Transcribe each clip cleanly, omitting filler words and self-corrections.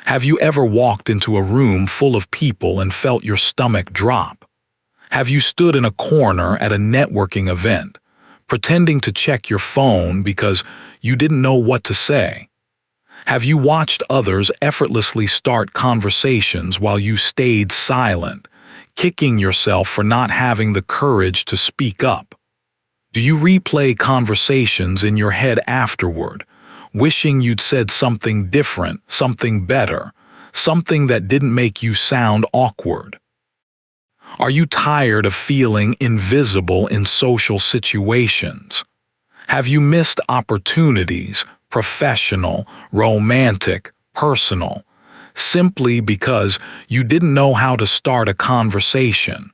Have you ever walked into a room full of people and felt your stomach drop? Have you stood in a corner at a networking event, pretending to check your phone because you didn't know what to say? Have you watched others effortlessly start conversations while you stayed silent, kicking yourself for not having the courage to speak up? Do you replay conversations in your head afterward, wishing you'd said something different, something better, something that didn't make you sound awkward? Are you tired of feeling invisible in social situations? Have you missed opportunities, professional, romantic, personal, simply because you didn't know how to start a conversation?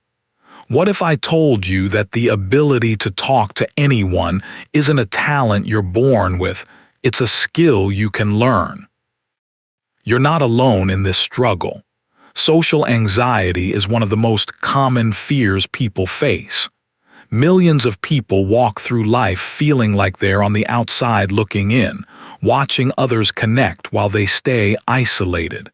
What if I told you that the ability to talk to anyone isn't a talent you're born with, it's a skill you can learn? You're not alone in this struggle. Social anxiety is one of the most common fears people face. Millions of people walk through life feeling like they're on the outside looking in, watching others connect while they stay isolated.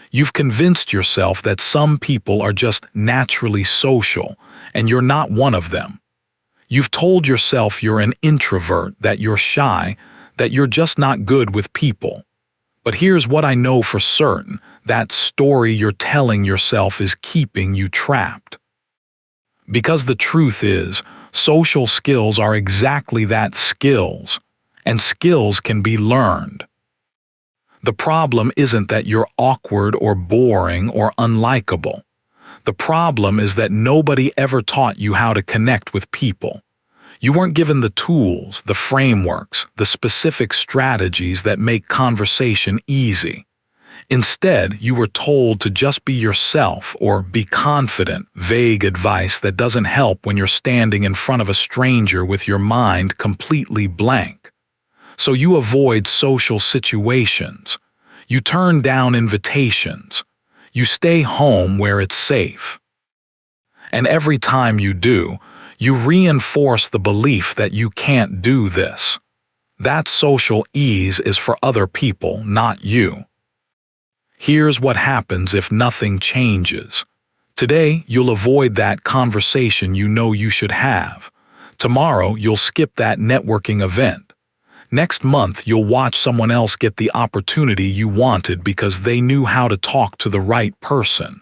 You've convinced yourself that some people are just naturally social, and you're not one of them. You've told yourself you're an introvert, that you're shy, that you're just not good with people. But here's what I know for certain: that story you're telling yourself is keeping you trapped. Because the truth is, social skills are exactly that, skills, and skills can be learned. The problem isn't that you're awkward or boring or unlikable. The problem is that nobody ever taught you how to connect with people. You weren't given the tools, the frameworks, the specific strategies that make conversation easy. Instead, you were told to just be yourself or be confident, vague advice that doesn't help when you're standing in front of a stranger with your mind completely blank. So you avoid social situations. You turn down invitations. You stay home where it's safe. And every time you do, you reinforce the belief that you can't do this. That social ease is for other people, not you. Here's what happens if nothing changes. Today, you'll avoid that conversation you know you should have. Tomorrow, you'll skip that networking event. Next month, you'll watch someone else get the opportunity you wanted because they knew how to talk to the right person.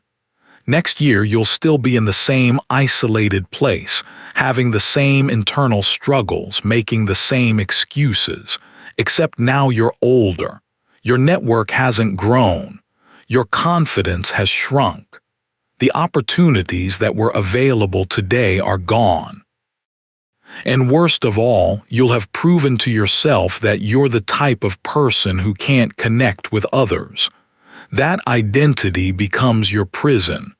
Next year, you'll still be in the same isolated place, having the same internal struggles, making the same excuses, except now you're older. Your network hasn't grown. Your confidence has shrunk. The opportunities that were available today are gone. And worst of all, you'll have proven to yourself that you're the type of person who can't connect with others. That identity becomes your prison.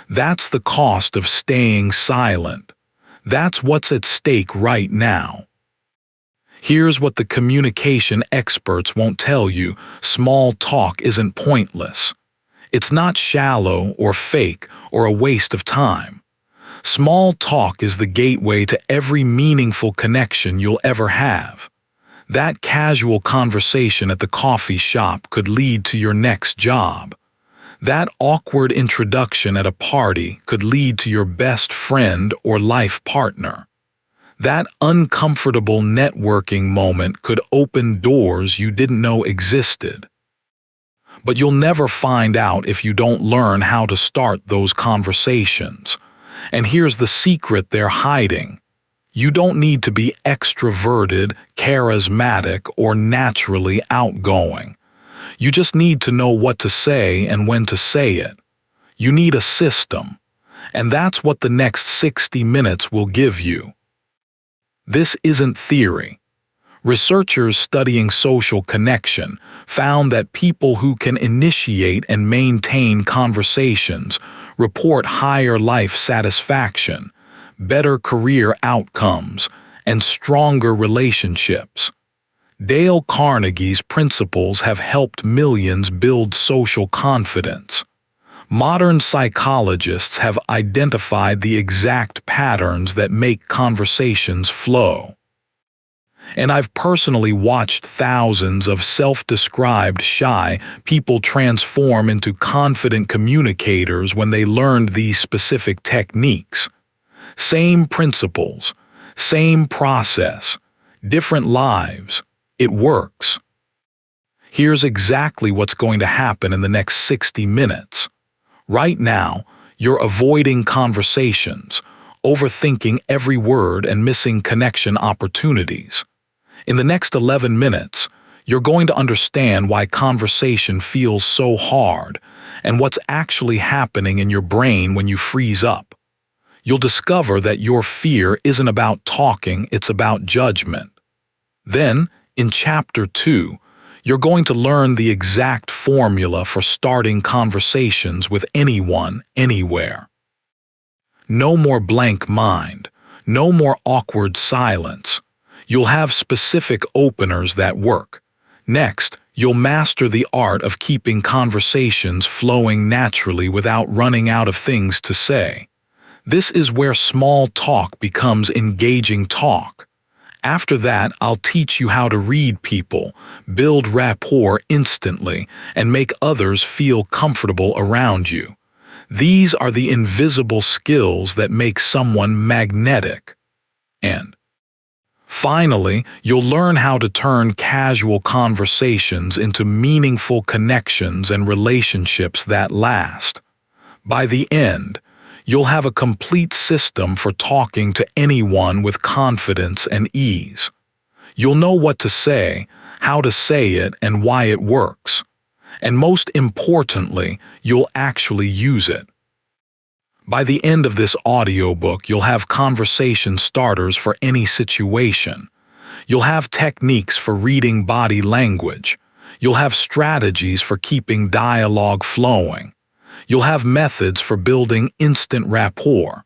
That's the cost of staying silent. That's what's at stake right now. Here's what the communication experts won't tell you: small talk isn't pointless. It's not shallow or fake or a waste of time. Small talk is the gateway to every meaningful connection you'll ever have. That casual conversation at the coffee shop could lead to your next job. That awkward introduction at a party could lead to your best friend or life partner. That uncomfortable networking moment could open doors you didn't know existed. But you'll never find out if you don't learn how to start those conversations. And here's the secret they're hiding. You don't need to be extroverted, charismatic, or naturally outgoing. You just need to know what to say and when to say it. You need a system. And that's what the next 60 minutes will give you. This isn't theory. Researchers studying social connection found that people who can initiate and maintain conversations report higher life satisfaction, better career outcomes, and stronger relationships. Dale Carnegie's principles have helped millions build social confidence. Modern psychologists have identified the exact patterns that make conversations flow. And I've personally watched thousands of self-described shy people transform into confident communicators when they learned these specific techniques. Same principles, same process, different lives. It works. Here's exactly what's going to happen in the next 60 minutes. Right now, you're avoiding conversations, overthinking every word and missing connection opportunities. In the next 11 minutes, you're going to understand why conversation feels so hard and what's actually happening in your brain when you freeze up. You'll discover that your fear isn't about talking, it's about judgment. Then, in Chapter 2, you're going to learn the exact formula for starting conversations with anyone, anywhere. No more blank mind, no more awkward silence. You'll have specific openers that work. Next, you'll master the art of keeping conversations flowing naturally without running out of things to say. This is where small talk becomes engaging talk. After that, I'll teach you how to read people, build rapport instantly, and make others feel comfortable around you. These are the invisible skills that make someone magnetic. And finally, you'll learn how to turn casual conversations into meaningful connections and relationships that last. By the end, you'll have a complete system for talking to anyone with confidence and ease. You'll know what to say, how to say it, and why it works. And most importantly, you'll actually use it. By the end of this audiobook, you'll have conversation starters for any situation. You'll have techniques for reading body language. You'll have strategies for keeping dialogue flowing. You'll have methods for building instant rapport.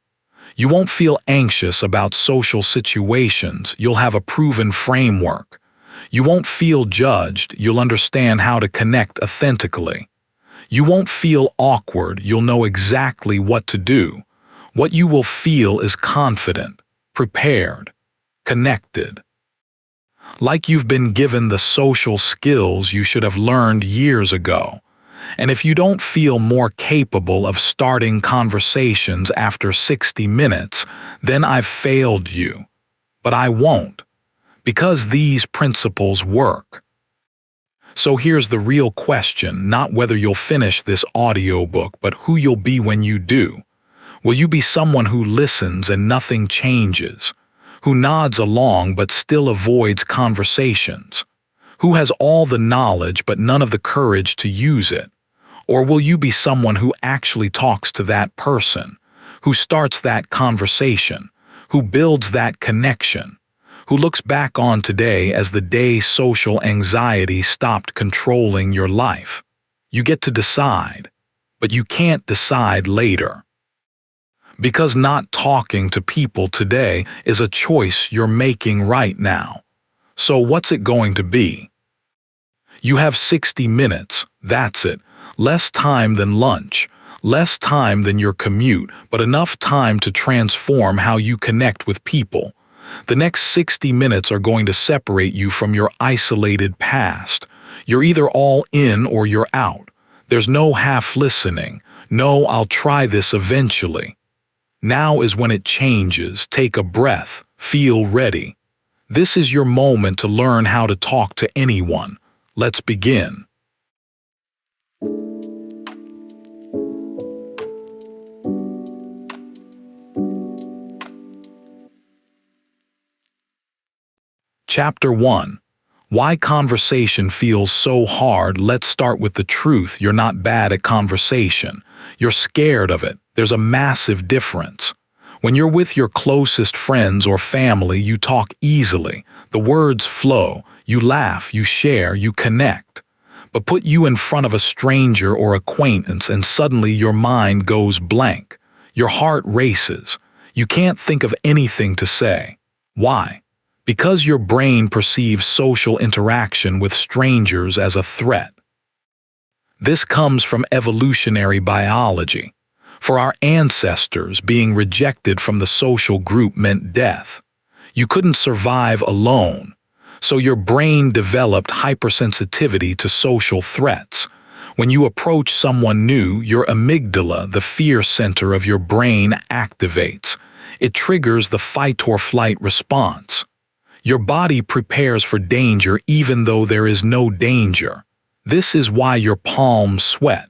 You won't feel anxious about social situations. You'll have a proven framework. You won't feel judged. You'll understand how to connect authentically. You won't feel awkward. You'll know exactly what to do. What you will feel is confident, prepared, connected. Like you've been given the social skills you should have learned years ago. And if you don't feel more capable of starting conversations after 60 minutes, then I've failed you. But I won't, because these principles work. So here's the real question, not whether you'll finish this audiobook, but who you'll be when you do. Will you be someone who listens and nothing changes? Who nods along but still avoids conversations? Who has all the knowledge but none of the courage to use it? Or will you be someone who actually talks to that person, who starts that conversation, who builds that connection, who looks back on today as the day social anxiety stopped controlling your life? You get to decide, but you can't decide later. Because not talking to people today is a choice you're making right now. So what's it going to be? You have 60 minutes, that's it. Less time than lunch, less time than your commute, but enough time to transform how you connect with people. The next 60 minutes are going to separate you from your isolated past. You're either all in or you're out. There's no half listening. No, I'll try this eventually. Now is when it changes. Take a breath. Feel ready. This is your moment to learn how to talk to anyone. Let's begin. Chapter 1. Why conversation feels so hard. Let's start with the truth. You're not bad at conversation. You're scared of it. There's a massive difference. When you're with your closest friends or family, you talk easily. The words flow. You laugh, you share, you connect. But put you in front of a stranger or acquaintance and suddenly your mind goes blank. Your heart races. You can't think of anything to say. Why? Because your brain perceives social interaction with strangers as a threat. This comes from evolutionary biology. For our ancestors, being rejected from the social group meant death. You couldn't survive alone. So your brain developed hypersensitivity to social threats. When you approach someone new, your amygdala, the fear center of your brain, activates. It triggers the fight or flight response. Your body prepares for danger even though there is no danger. This is why your palms sweat,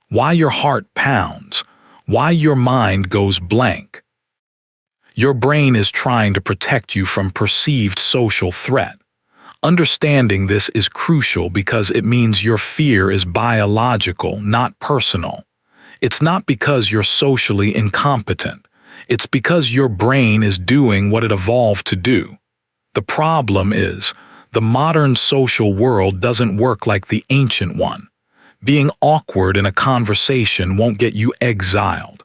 why your heart pounds, why your mind goes blank. Your brain is trying to protect you from perceived social threat. Understanding this is crucial because it means your fear is biological, not personal. It's not because you're socially incompetent. It's because your brain is doing what it evolved to do. The problem is, the modern social world doesn't work like the ancient one. Being awkward in a conversation won't get you exiled.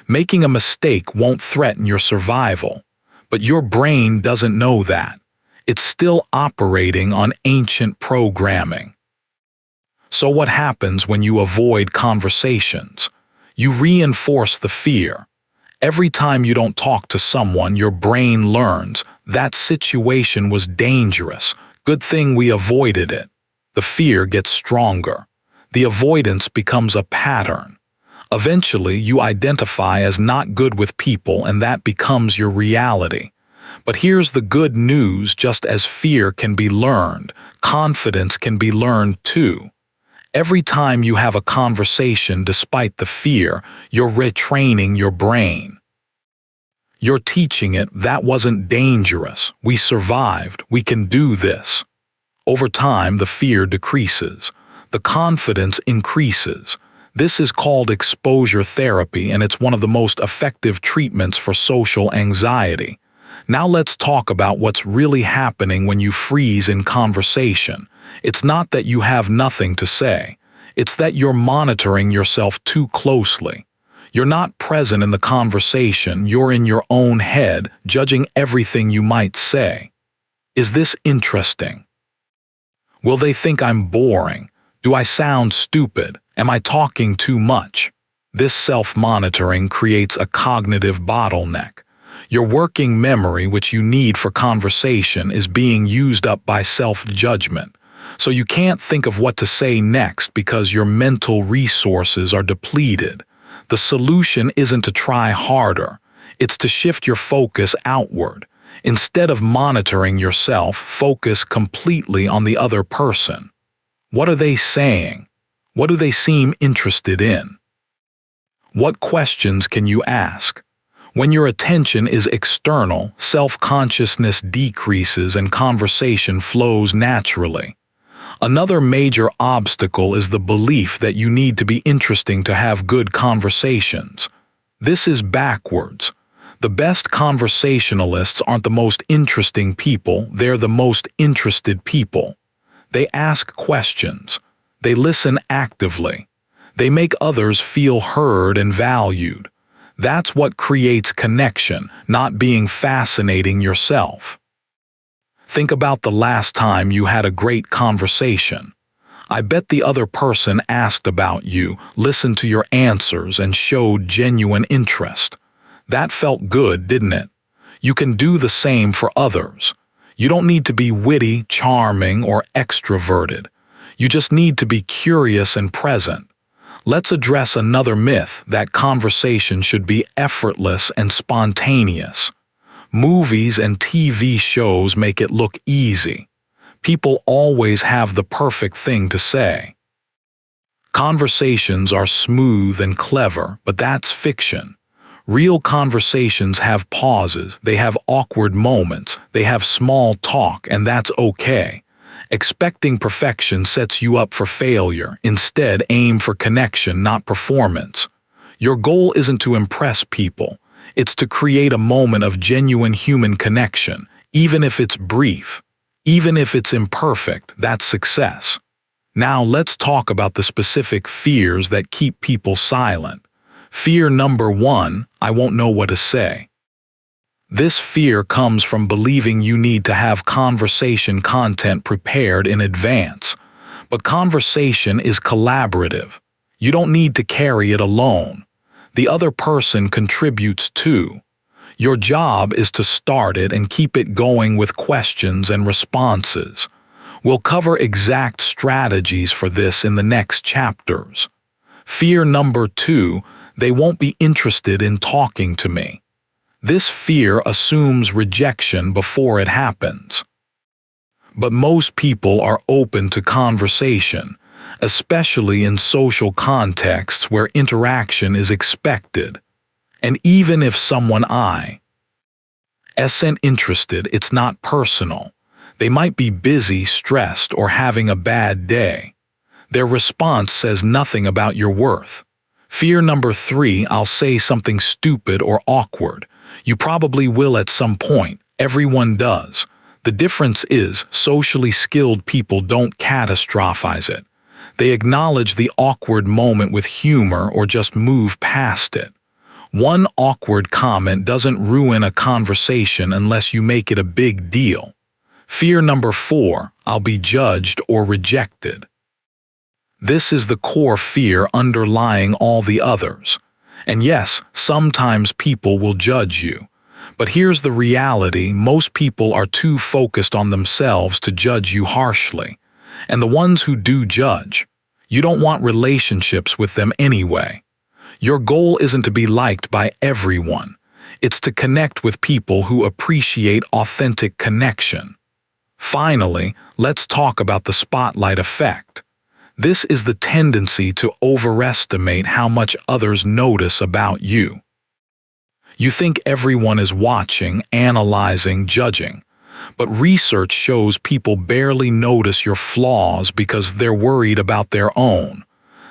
Making a mistake won't threaten your survival. But your brain doesn't know that. It's still operating on ancient programming. So what happens when you avoid conversations? You reinforce the fear. Every time you don't talk to someone, your brain learns that situation was dangerous. Good thing we avoided it. The fear gets stronger. The avoidance becomes a pattern. Eventually, you identify as not good with people, and that becomes your reality. But here's the good news: just as fear can be learned, confidence can be learned too. Every time you have a conversation despite the fear, you're retraining your brain. You're teaching it, that wasn't dangerous, we survived, we can do this. Over time, the fear decreases. The confidence increases. This is called exposure therapy, and it's one of the most effective treatments for social anxiety. Now let's talk about what's really happening when you freeze in conversation. It's not that you have nothing to say. It's that you're monitoring yourself too closely. You're not present in the conversation, you're in your own head, judging everything you might say. Is this interesting? Will they think I'm boring? Do I sound stupid? Am I talking too much? This self-monitoring creates a cognitive bottleneck. Your working memory, which you need for conversation, is being used up by self-judgment. So you can't think of what to say next because your mental resources are depleted. The solution isn't to try harder. It's to shift your focus outward. Instead of monitoring yourself, focus completely on the other person. What are they saying? What do they seem interested in? What questions can you ask? When your attention is external, self-consciousness decreases and conversation flows naturally. Another major obstacle is the belief that you need to be interesting to have good conversations. This is backwards. The best conversationalists aren't the most interesting people, they're the most interested people. They ask questions. They listen actively. They make others feel heard and valued. That's what creates connection, not being fascinating yourself. Think about the last time you had a great conversation. I bet the other person asked about you, listened to your answers, and showed genuine interest. That felt good, didn't it? You can do the same for others. You don't need to be witty, charming, or extroverted. You just need to be curious and present. Let's address another myth, that conversation should be effortless and spontaneous. Movies and TV shows make it look easy. People always have the perfect thing to say. Conversations are smooth and clever, but that's fiction. Real conversations have pauses, they have awkward moments, they have small talk, and that's okay. Expecting perfection sets you up for failure. Instead, aim for connection, not performance. Your goal isn't to impress people. It's to create a moment of genuine human connection, even if it's brief. Even if it's imperfect, that's success. Now let's talk about the specific fears that keep people silent. Fear number 1, I won't know what to say. This fear comes from believing you need to have conversation content prepared in advance. But conversation is collaborative. You don't need to carry it alone. The other person contributes too. Your job is to start it and keep it going with questions and responses. We'll cover exact strategies for this in the next chapters. Fear number 2, they won't be interested in talking to me. This fear assumes rejection before it happens. But most people are open to conversation, especially in social contexts where interaction is expected. And even if someone isn't interested, it's not personal. They might be busy, stressed, or having a bad day. Their response says nothing about your worth. Fear number 3, I'll say something stupid or awkward. You probably will at some point. Everyone does. The difference is, socially skilled people don't catastrophize it. They acknowledge the awkward moment with humor or just move past it. One awkward comment doesn't ruin a conversation unless you make it a big deal. Fear number 4, I'll be judged or rejected. This is the core fear underlying all the others. And yes, sometimes people will judge you. But here's the reality, most people are too focused on themselves to judge you harshly. And the ones who do judge, you don't want relationships with them anyway. Your goal isn't to be liked by everyone. It's to connect with people who appreciate authentic connection. Finally, let's talk about the spotlight effect. This is the tendency to overestimate how much others notice about you. You think everyone is watching, analyzing, judging. But research shows people barely notice your flaws because they're worried about their own.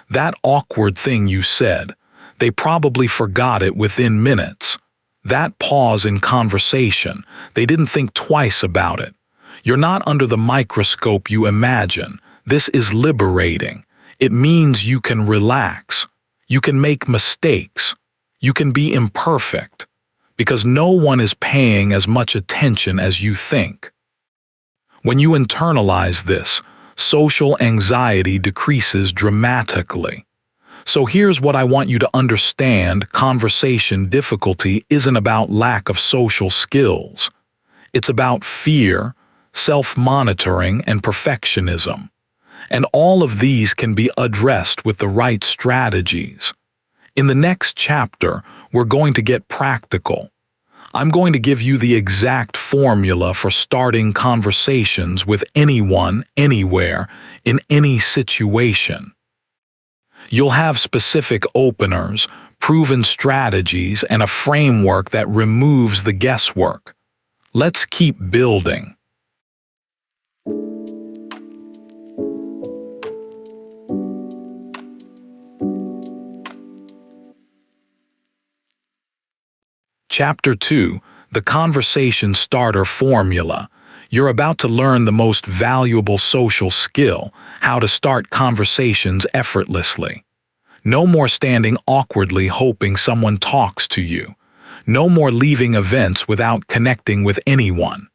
That awkward thing you said, they probably forgot it within minutes. That pause in conversation, they didn't think twice about it. You're not under the microscope you imagine. This is liberating. It means you can relax. You can make mistakes. You can be imperfect. Because no one is paying as much attention as you think. When you internalize this, social anxiety decreases dramatically. So here's what I want you to understand: conversation difficulty isn't about lack of social skills. It's about fear, self-monitoring, and perfectionism. And all of these can be addressed with the right strategies. In the next chapter, we're going to get practical. I'm going to give you the exact formula for starting conversations with anyone, anywhere, in any situation. You'll have specific openers, proven strategies, and a framework that removes the guesswork. Let's keep building. Chapter 2, The Conversation Starter Formula. You're about to learn the most valuable social skill, how to start conversations effortlessly. No more standing awkwardly hoping someone talks to you. No more leaving events without connecting with anyone.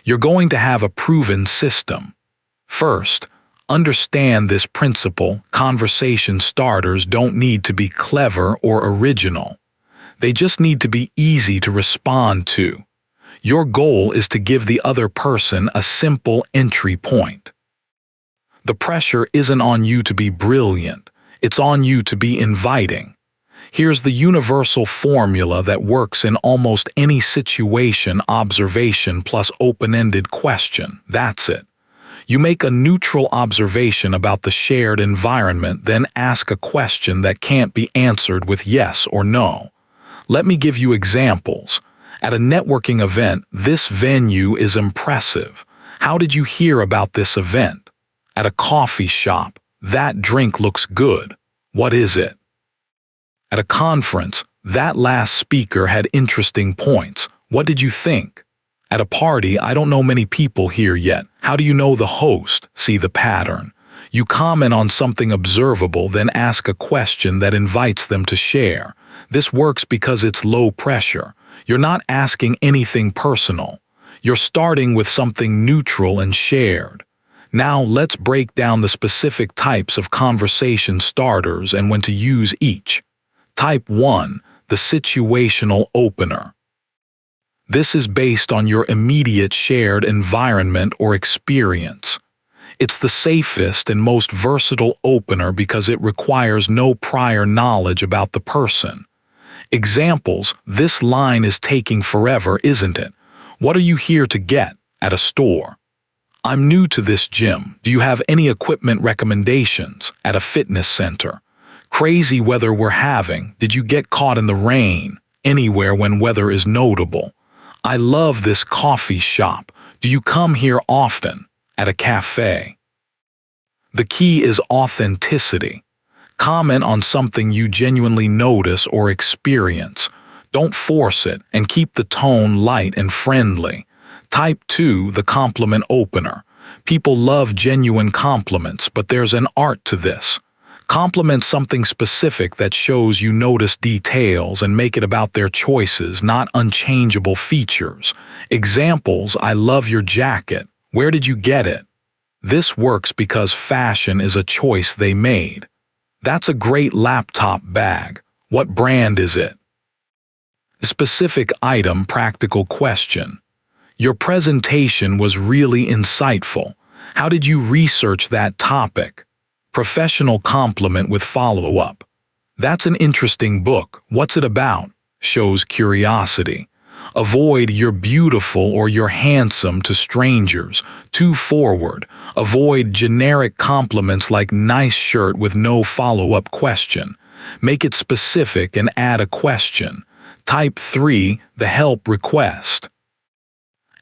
You're going to have a proven system. First, understand this principle: conversation starters don't need to be clever or original. They just need to be easy to respond to. Your goal is to give the other person a simple entry point. The pressure isn't on you to be brilliant. It's on you to be inviting. Here's the universal formula that works in almost any situation: observation plus open-ended question. That's it. You make a neutral observation about the shared environment, then ask a question that can't be answered with yes or no. Let me give you examples. At a networking event, this venue is impressive. How did you hear about this event? At a coffee shop, that drink looks good. What is it? At a conference, that last speaker had interesting points. What did you think? At a party, I don't know many people here yet. How do you know the host? See the pattern. You comment on something observable, then ask a question that invites them to share. This works because it's low pressure. You're not asking anything personal. You're starting with something neutral and shared. Now let's break down the specific types of conversation starters and when to use each. Type 1, the situational opener. This is based on your immediate shared environment or experience. It's the safest and most versatile opener because it requires no prior knowledge about the person. Examples: this line is taking forever, isn't it? What are you here to get at a store? I'm new to this gym. Do you have any equipment recommendations at a fitness center? Crazy weather we're having. Did you get caught in the rain? Anywhere when weather is notable. I love this coffee shop. Do you come here often? At a cafe. The key is authenticity. Comment on something you genuinely notice or experience. Don't force it, and keep the tone light and friendly. Type 2, the compliment opener. People love genuine compliments, but there's an art to this. Compliment something specific that shows you notice details and make it about their choices, not unchangeable features. Examples: I love your jacket. Where did you get it? This works because fashion is a choice they made. That's a great laptop bag. What brand is it? Specific item, practical question. Your presentation was really insightful. How did you research that topic? Professional compliment with follow-up. That's an interesting book. What's it about? Shows curiosity. Avoid "you're beautiful" or "you're handsome" to strangers. Too forward. Avoid generic compliments like "nice shirt" with no follow-up question. Make it specific and add a question. Type 3, the help request.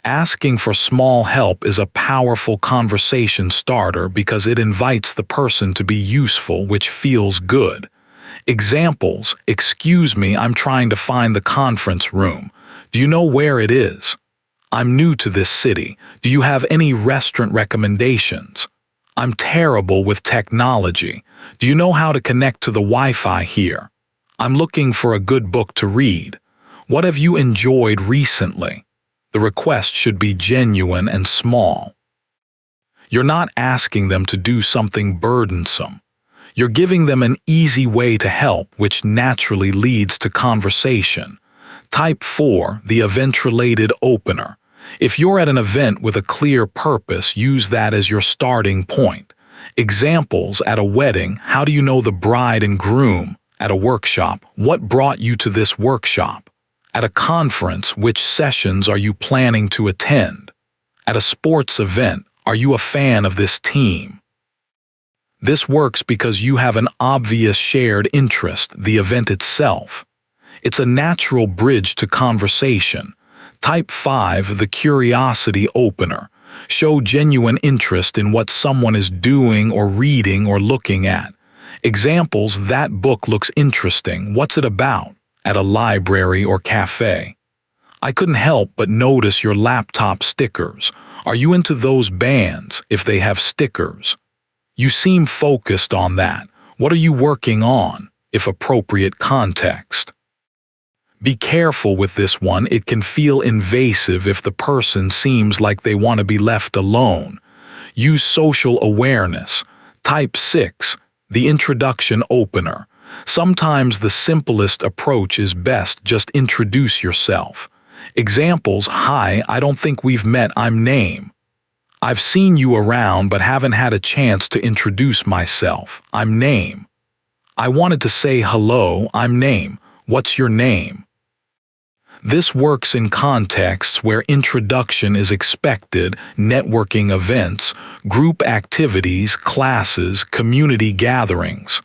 Asking for small help is a powerful conversation starter because it invites the person to be useful, which feels good. Examples: excuse me, I'm trying to find the conference room. Do you know where it is? I'm new to this city. Do you have any restaurant recommendations? I'm terrible with technology. Do you know how to connect to the Wi-Fi here? I'm looking for a good book to read. What have you enjoyed recently? The request should be genuine and small. You're not asking them to do something burdensome. You're giving them an easy way to help, which naturally leads to conversation. Type 4, the event-related opener. If you're at an event with a clear purpose, use that as your starting point. Examples: at a wedding, how do you know the bride and groom? At a workshop, what brought you to this workshop? At a conference, which sessions are you planning to attend? At a sports event, are you a fan of this team? This works because you have an obvious shared interest, the event itself. It's a natural bridge to conversation. Type 5, the curiosity opener. Show genuine interest in what someone is doing or reading or looking at. Examples: that book looks interesting. What's it about? At a library or cafe. I couldn't help but notice your laptop stickers. Are you into those bands, if they have stickers? You seem focused on that. What are you working on, if appropriate context? Be careful with this one. It can feel invasive if the person seems like they want to be left alone. Use social awareness. Type 6, the introduction opener. Sometimes the simplest approach is best. Just introduce yourself. Examples: hi, I don't think we've met. I'm Name. I've seen you around but haven't had a chance to introduce myself. I'm Name. I wanted to say hello. I'm Name. What's your name? This works in contexts where introduction is expected: networking events, group activities, classes, community gatherings.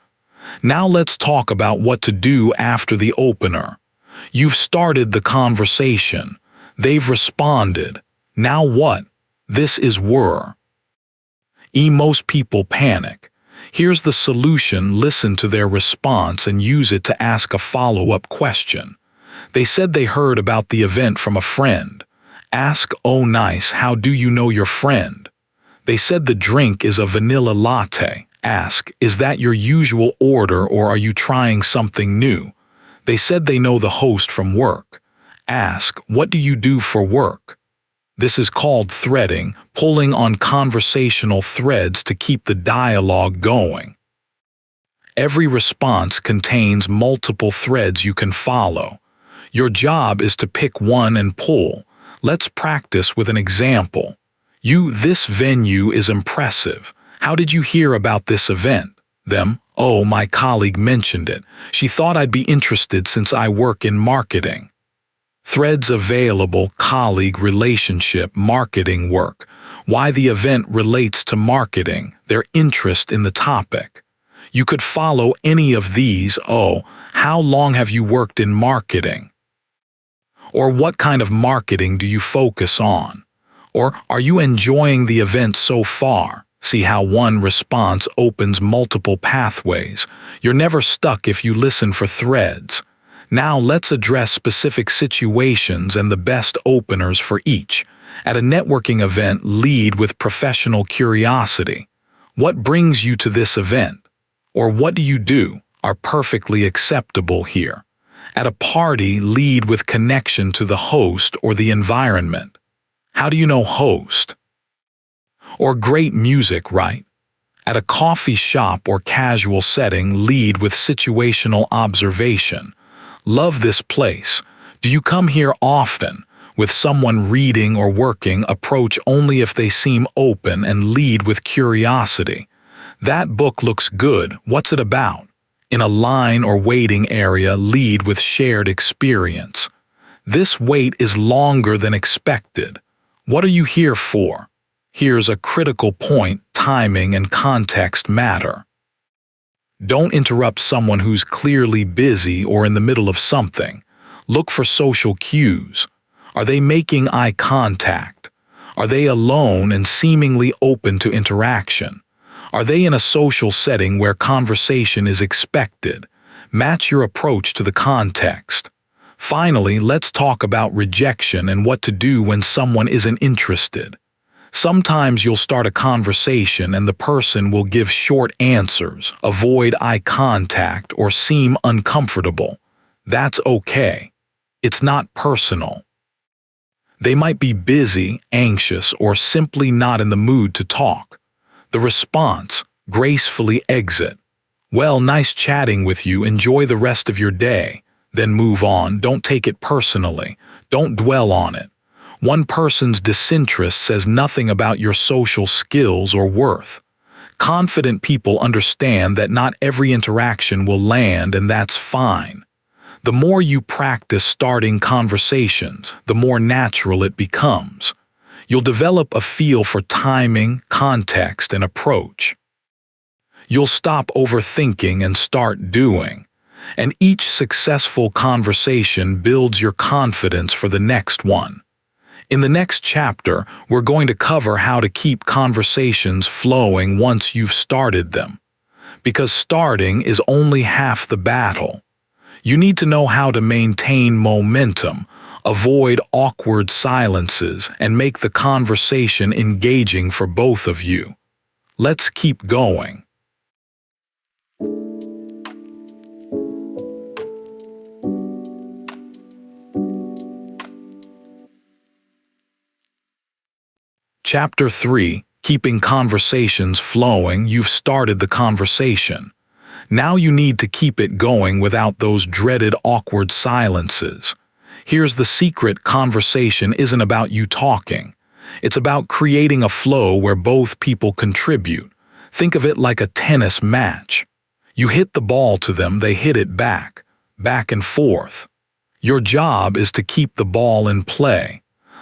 Now let's talk about what to do after the opener. You've started the conversation. They've responded. Now what? This is where most people panic. Here's the solution: listen to their response and use it to ask a follow-up question. They said they heard about the event from a friend. Ask, oh nice, how do you know your friend? They said the drink is a vanilla latte. Ask, is that your usual order or are you trying something new? They said they know the host from work. Ask, what do you do for work? This is called threading, pulling on conversational threads to keep the dialogue going. Every response contains multiple threads you can follow. Your job is to pick one and pull. Let's practice with an example. This venue is impressive. How did you hear about this event? Them, oh, my colleague mentioned it. She thought I'd be interested since I work in marketing. Threads available, colleague, relationship, marketing work. Why the event relates to marketing, their interest in the topic. You could follow any of these. Oh, how long have you worked in marketing? Or what kind of marketing do you focus on? Or are you enjoying the event so far? See how one response opens multiple pathways. You're never stuck if you listen for threads. Now let's address specific situations and the best openers for each. At a networking event, lead with professional curiosity. What brings you to this event? Or what do you do? Are perfectly acceptable here. At a party, lead with connection to the host or the environment. How do you know host? Or great music, right? At a coffee shop or casual setting, lead with situational observation. Love this place. Do you come here often? With someone reading or working, approach only if they seem open and lead with curiosity. That book looks good. What's it about? In a line or waiting area, lead with shared experience. This wait is longer than expected. What are you here for? Here's a critical point: timing and context matter. Don't interrupt someone who's clearly busy or in the middle of something. Look for social cues. Are they making eye contact? Are they alone and seemingly open to interaction? Are they in a social setting where conversation is expected? Match your approach to the context. Finally, let's talk about rejection and what to do when someone isn't interested. Sometimes you'll start a conversation and the person will give short answers, avoid eye contact, or seem uncomfortable. That's okay. It's not personal. They might be busy, anxious, or simply not in the mood to talk. The response: gracefully exit. Well, nice chatting with you. Enjoy the rest of your day. Then move on. Don't take it personally. Don't dwell on it. One person's disinterest says nothing about your social skills or worth. Confident people understand that not every interaction will land, and that's fine. The more you practice starting conversations, the more natural it becomes. You'll develop a feel for timing, context, and approach. You'll stop overthinking and start doing. And each successful conversation builds your confidence for the next one. In the next chapter, we're going to cover how to keep conversations flowing once you've started them. Because starting is only half the battle. You need to know how to maintain momentum, avoid awkward silences, and make the conversation engaging for both of you. Let's keep going. Chapter 3: Keeping Conversations Flowing. You've started the conversation. Now you need to keep it going without those dreaded awkward silences. Here's the secret: conversation isn't about you talking. It's about creating a flow where both people contribute. Think of it like a tennis match. You hit the ball to them, they hit it back, back and forth. Your job is to keep the ball in play.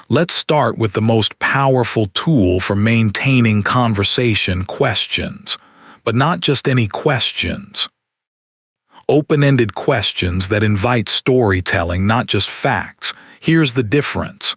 Let's start with the most powerful tool for maintaining conversation: questions. But not just any questions. Open-ended questions that invite storytelling, not just facts. Here's the difference.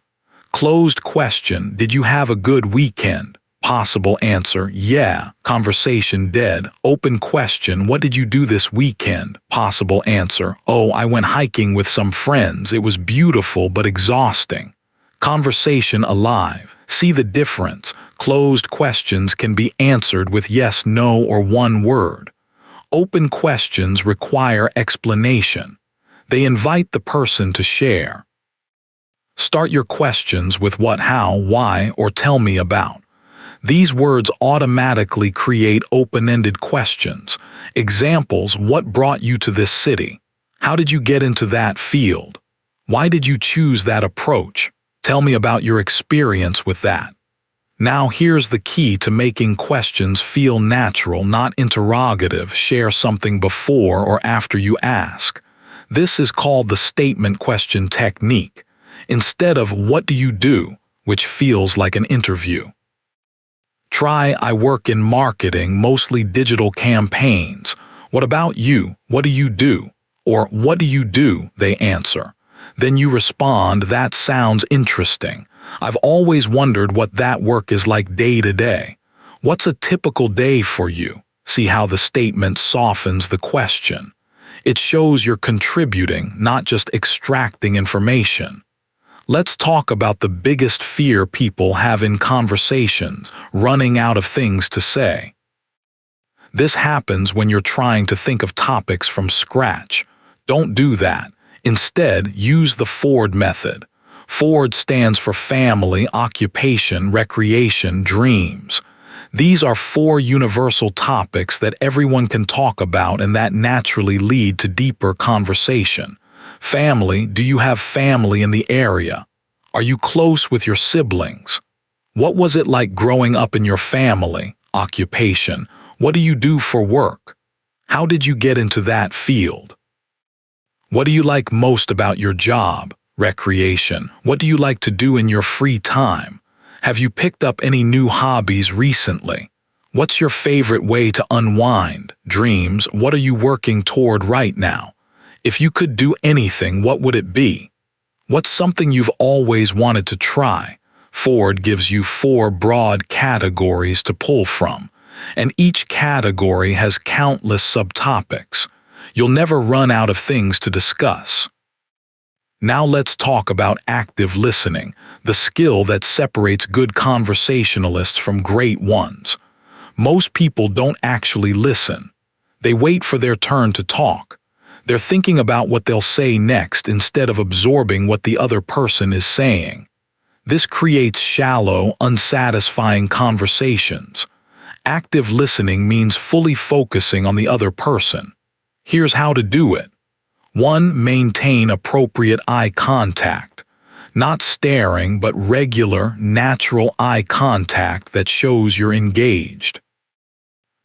Closed question: did you have a good weekend? Possible answer: yeah. Conversation dead. Open question: what did you do this weekend? Possible answer: oh, I went hiking with some friends. It was beautiful but exhausting. Conversation alive. See the difference? Closed questions can be answered with yes, no, or one word. Open questions require explanation. They invite the person to share. Start your questions with what, how, why, or tell me about. These words automatically create open-ended questions. Examples: what brought you to this city? How did you get into that field? Why did you choose that approach? Tell me about your experience with that. Now here's the key to making questions feel natural, not interrogative. Share something before or after you ask. This is called the statement question technique, instead of "what do you do?" which feels like an interview. Try "I work in marketing, mostly digital campaigns. What about you? What do you do?" Or "what do you do?" they answer. Then you respond, "That sounds interesting. I've always wondered what that work is like day to day. What's a typical day for you?" See how the statement softens the question. It shows you're contributing, not just extracting information. Let's talk about the biggest fear people have in conversations: running out of things to say. This happens when you're trying to think of topics from scratch. Don't do that. Instead, use the Ford method. Ford stands for family, occupation, recreation, dreams. These are 4 universal topics that everyone can talk about and that naturally lead to deeper conversation. Family: do you have family in the area? Are you close with your siblings? What was it like growing up in your family? Occupation: what do you do for work? How did you get into that field? What do you like most about your job? Recreation: what do you like to do in your free time? Have you picked up any new hobbies recently? What's your favorite way to unwind? Dreams: what are you working toward right now? If you could do anything, what would it be? What's something you've always wanted to try? Ford gives you 4 broad categories to pull from, and each category has countless subtopics. You'll never run out of things to discuss. Now let's talk about active listening, the skill that separates good conversationalists from great ones. Most people don't actually listen. They wait for their turn to talk. They're thinking about what they'll say next instead of absorbing what the other person is saying. This creates shallow, unsatisfying conversations. Active listening means fully focusing on the other person. Here's how to do it. 1. Maintain appropriate eye contact. Not staring, but regular, natural eye contact that shows you're engaged.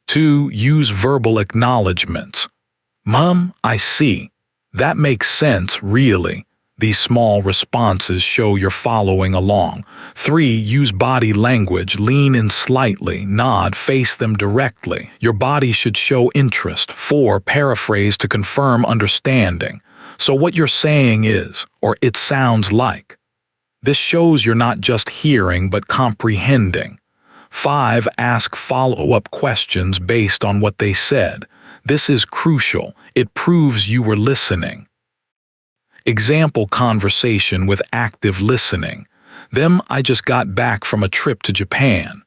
2. Use verbal acknowledgments. I see. That makes sense, really. These small responses show you're following along. 3. Use body language. Lean in slightly, nod, face them directly. Your body should show interest. 4. Paraphrase to confirm understanding. So what you're saying is, or it sounds like. This shows you're not just hearing but comprehending. 5. Ask follow-up questions based on what they said. This is crucial. It proves you were listening. Example conversation with active listening. I just got back from a trip to Japan.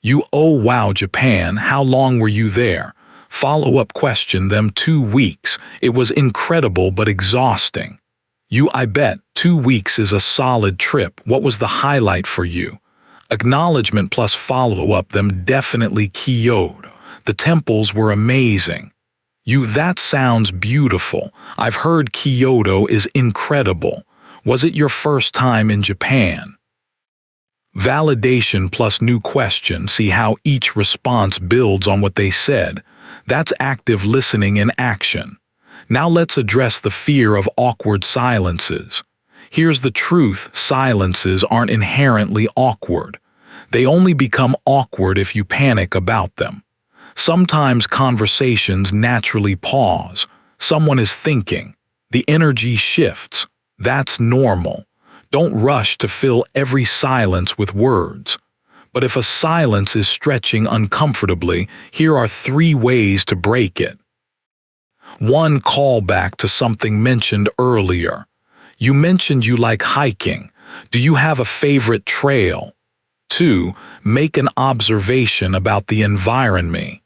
You: oh wow, Japan, how long were you there? Follow-up question: 2 weeks. It was incredible but exhausting. You: I bet, 2 weeks is a solid trip. What was the highlight for you? Acknowledgement plus follow-up: definitely Kyoto. The temples were amazing. You: that sounds beautiful. I've heard Kyoto is incredible. Was it your first time in Japan? Validation plus new question. See how each response builds on what they said. That's active listening in action. Now let's address the fear of awkward silences. Here's the truth: silences aren't inherently awkward. They only become awkward if you panic about them. Sometimes conversations naturally pause. Someone is thinking. The energy shifts. That's normal. Don't rush to fill every silence with words. But if a silence is stretching uncomfortably, here are 3 ways to break it. 1. Call back to something mentioned earlier. You mentioned you like hiking. Do you have a favorite trail? 2. Make an observation about the environment.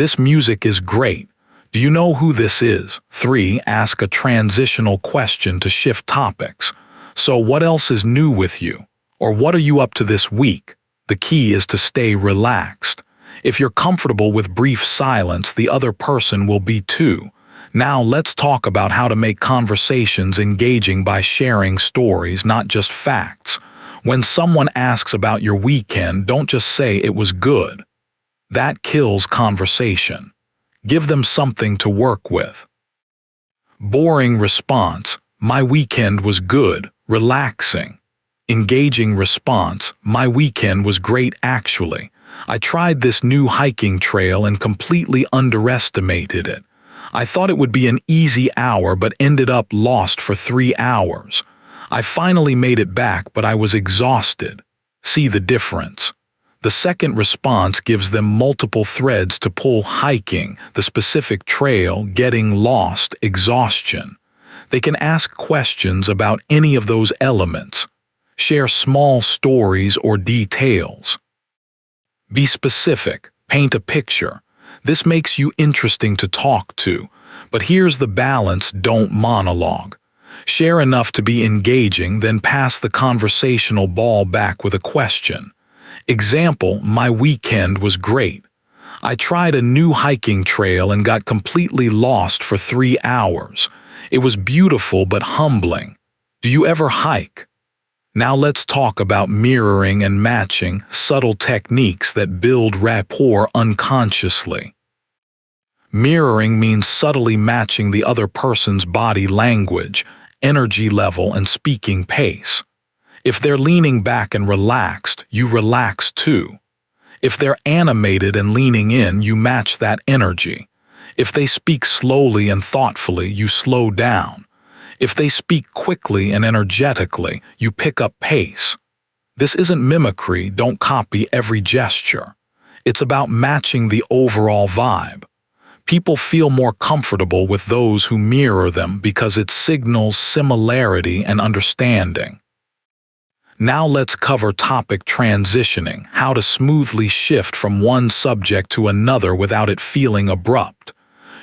This music is great. Do you know who this is? 3. Ask a transitional question to shift topics. So what else is new with you? Or what are you up to this week? The key is to stay relaxed. If you're comfortable with brief silence, the other person will be too. Now let's talk about how to make conversations engaging by sharing stories, not just facts. When someone asks about your weekend, don't just say it was good. That kills conversation. Give them something to work with. Boring response: my weekend was good, relaxing. Engaging response: my weekend was great actually. I tried this new hiking trail and completely underestimated it. I thought it would be an easy hour but ended up lost for 3 hours. I finally made it back but I was exhausted. See the difference? The second response gives them multiple threads to pull: hiking, the specific trail, getting lost, exhaustion. They can ask questions about any of those elements. Share small stories or details. Be specific, paint a picture. This makes you interesting to talk to. But here's the balance: don't monologue. Share enough to be engaging, then pass the conversational ball back with a question. Example: my weekend was great. I tried a new hiking trail and got completely lost for 3 hours. It was beautiful but humbling. Do you ever hike? Now let's talk about mirroring and matching, subtle techniques that build rapport unconsciously. Mirroring means subtly matching the other person's body language, energy level, and speaking pace. If they're leaning back and relaxed, you relax too. If they're animated and leaning in, you match that energy. If they speak slowly and thoughtfully, you slow down. If they speak quickly and energetically, you pick up pace. This isn't mimicry, don't copy every gesture. It's about matching the overall vibe. People feel more comfortable with those who mirror them because it signals similarity and understanding. Now let's cover topic transitioning, how to smoothly shift from one subject to another without it feeling abrupt.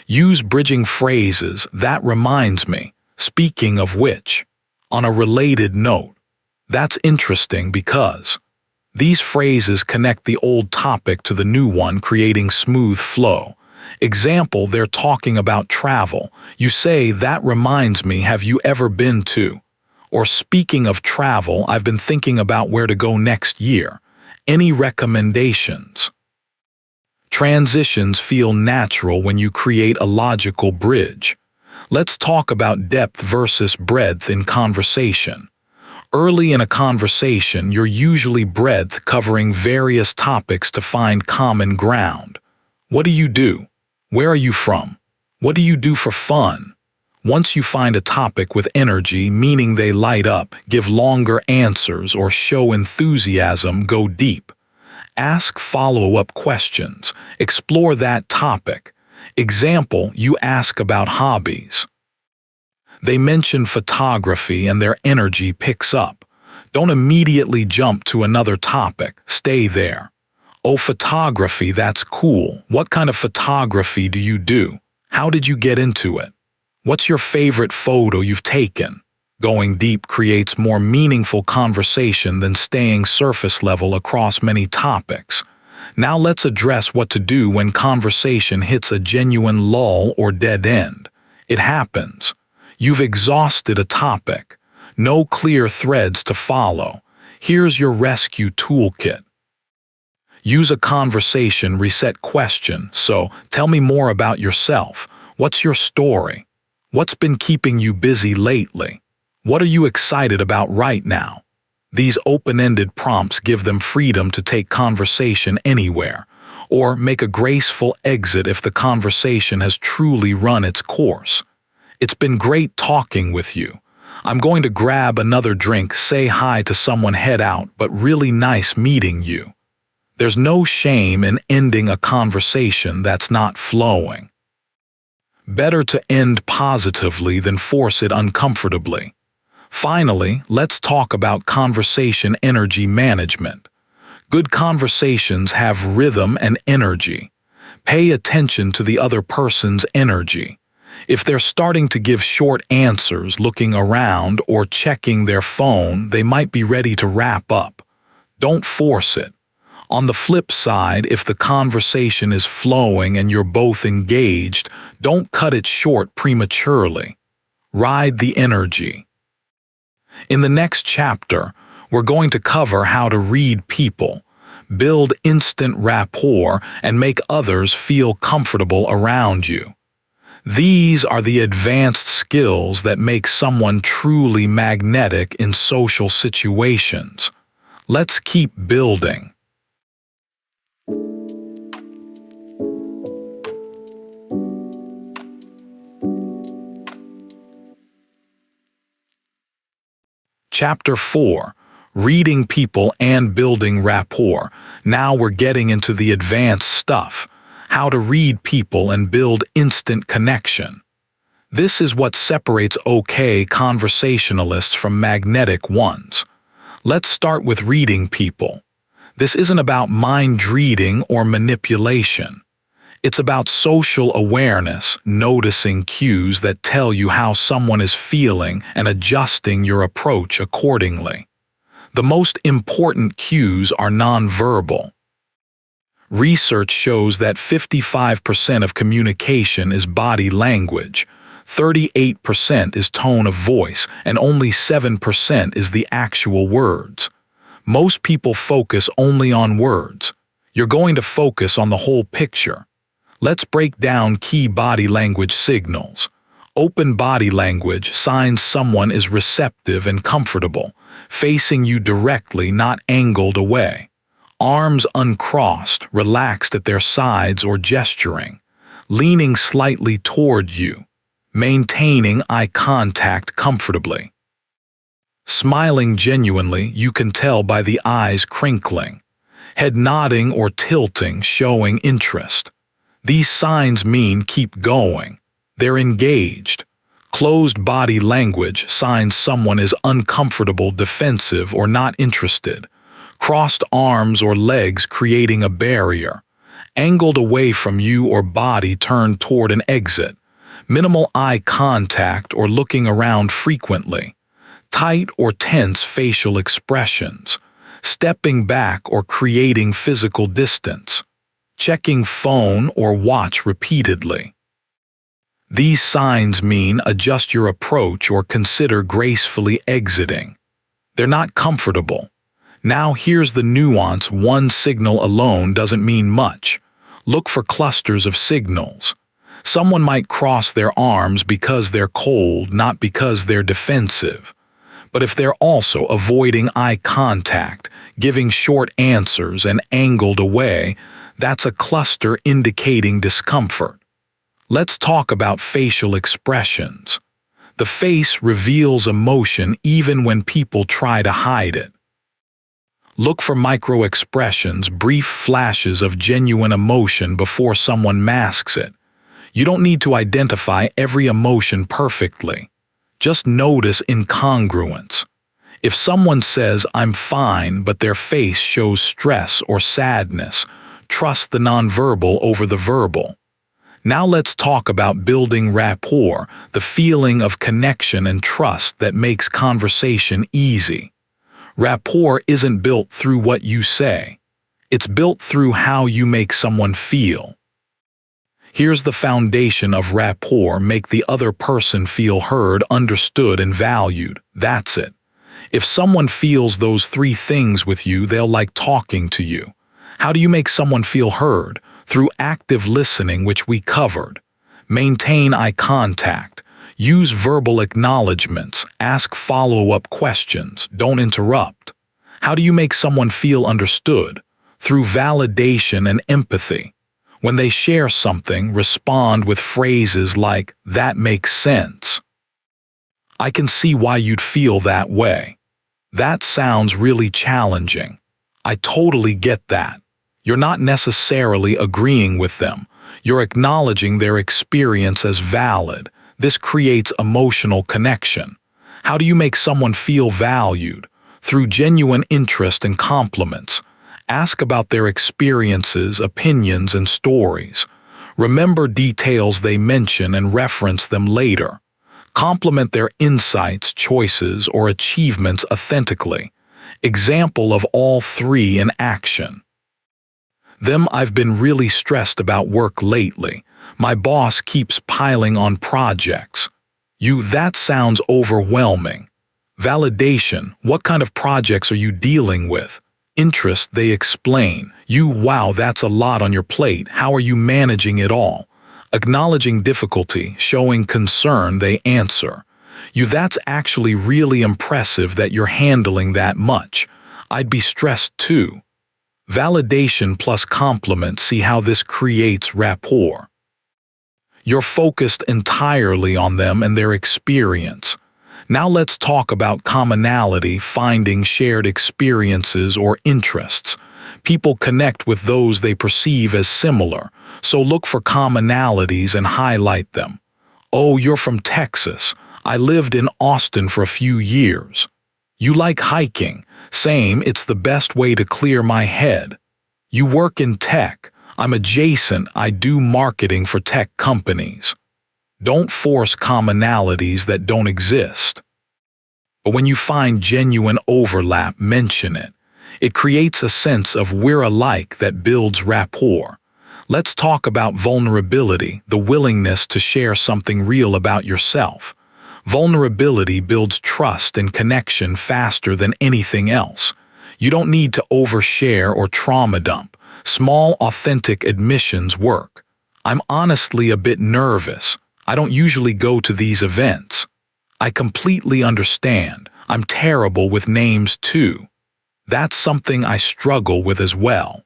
Use bridging phrases: that reminds me, speaking of which, on a related note. That's interesting because these phrases connect the old topic to the new one, creating smooth flow. Example: they're talking about travel. You say, that reminds me, have you ever been to? Or speaking of travel, I've been thinking about where to go next year. Any recommendations? Transitions feel natural when you create a logical bridge. Let's talk about depth versus breadth in conversation. Early in a conversation, you're usually breadth, covering various topics to find common ground. What do you do? Where are you from? What do you do for fun? Once you find a topic with energy, meaning they light up, give longer answers, or show enthusiasm, go deep. Ask follow-up questions. Explore that topic. Example: you ask about hobbies. They mention photography and their energy picks up. Don't immediately jump to another topic. Stay there. Oh, photography, that's cool. What kind of photography do you do? How did you get into it? What's your favorite photo you've taken? Going deep creates more meaningful conversation than staying surface level across many topics. Now let's address what to do when conversation hits a genuine lull or dead end. It happens. You've exhausted a topic. No clear threads to follow. Here's your rescue toolkit. Use a conversation reset question. So, tell me more about yourself. What's your story? What's been keeping you busy lately? What are you excited about right now? These open-ended prompts give them freedom to take conversation anywhere, or make a graceful exit if the conversation has truly run its course. It's been great talking with you. I'm going to grab another drink, say hi to someone, head out, but really nice meeting you. There's no shame in ending a conversation that's not flowing. Better to end positively than force it uncomfortably. Finally, let's talk about conversation energy management. Good conversations have rhythm and energy. Pay attention to the other person's energy. If they're starting to give short answers, looking around, or checking their phone, they might be ready to wrap up. Don't force it. On the flip side, if the conversation is flowing and you're both engaged, don't cut it short prematurely. Ride the energy. In the next chapter, we're going to cover how to read people, build instant rapport, and make others feel comfortable around you. These are the advanced skills that make someone truly magnetic in social situations. Let's keep building. Chapter 4. Reading people and building rapport. Now we're getting into the advanced stuff. How to read people and build instant connection. This is what separates okay conversationalists from magnetic ones. Let's start with reading people. This isn't about mind reading or manipulation. It's about social awareness, noticing cues that tell you how someone is feeling and adjusting your approach accordingly. The most important cues are nonverbal. Research shows that 55% of communication is body language, 38% is tone of voice, and only 7% is the actual words. Most people focus only on words. You're going to focus on the whole picture. Let's break down key body language signals. Open body language signs someone is receptive and comfortable, facing you directly, not angled away. Arms uncrossed, relaxed at their sides or gesturing, leaning slightly toward you, maintaining eye contact comfortably. Smiling genuinely, you can tell by the eyes crinkling. Head nodding or tilting, showing interest. These signs mean keep going. They're engaged. Closed body language signs someone is uncomfortable, defensive, or not interested. Crossed arms or legs creating a barrier. Angled away from you or body turned toward an exit. Minimal eye contact or looking around frequently. Tight or tense facial expressions. Stepping back or creating physical distance. Checking phone or watch repeatedly. These signs mean adjust your approach or consider gracefully exiting. They're not comfortable. Now here's the nuance: one signal alone doesn't mean much. Look for clusters of signals. Someone might cross their arms because they're cold, not because they're defensive. But if they're also avoiding eye contact, giving short answers, and angled away, that's a cluster indicating discomfort. Let's talk about facial expressions. The face reveals emotion even when people try to hide it. Look for micro-expressions, brief flashes of genuine emotion before someone masks it. You don't need to identify every emotion perfectly. Just notice incongruence. If someone says, "I'm fine," but their face shows stress or sadness, trust the nonverbal over the verbal. Now let's talk about building rapport, the feeling of connection and trust that makes conversation easy. Rapport isn't built through what you say. It's built through how you make someone feel. Here's the foundation of rapport: make the other person feel heard, understood, and valued. That's it. If someone feels those three things with you, they'll like talking to you. How do you make someone feel heard? Through active listening, which we covered. Maintain eye contact. Use verbal acknowledgments. Ask follow-up questions. Don't interrupt. How do you make someone feel understood? Through validation and empathy. When they share something, respond with phrases like, "That makes sense." "I can see why you'd feel that way." "That sounds really challenging." "I totally get that." You're not necessarily agreeing with them. You're acknowledging their experience as valid. This creates emotional connection. How do you make someone feel valued? Through genuine interest and compliments. Ask about their experiences, opinions, and stories. Remember details they mention and reference them later. Compliment their insights, choices, or achievements authentically. Example of all three in action. I've been really stressed about work lately. My boss keeps piling on projects. That sounds overwhelming. Validation, what kind of projects are you dealing with? Interest, they explain. Wow, that's a lot on your plate. How are you managing it all? Acknowledging difficulty, showing concern, they answer. That's actually really impressive that you're handling that much. I'd be stressed too. Validation plus compliment, see how this creates rapport. You're focused entirely on them and their experience. Now let's talk about commonality, finding shared experiences or interests. People connect with those they perceive as similar, so look for commonalities and highlight them. Oh, you're from Texas. I lived in Austin for a few years. You like hiking. Same, it's the best way to clear my head. You work in tech. I'm adjacent. I do marketing for tech companies. Don't force commonalities that don't exist. But when you find genuine overlap, mention it. It creates a sense of we're alike that builds rapport. Let's talk about vulnerability, the willingness to share something real about yourself. Vulnerability builds trust and connection faster than anything else. You don't need to overshare or trauma dump. Small, authentic admissions work. I'm honestly a bit nervous. I don't usually go to these events. I completely understand. I'm terrible with names too. That's something I struggle with as well.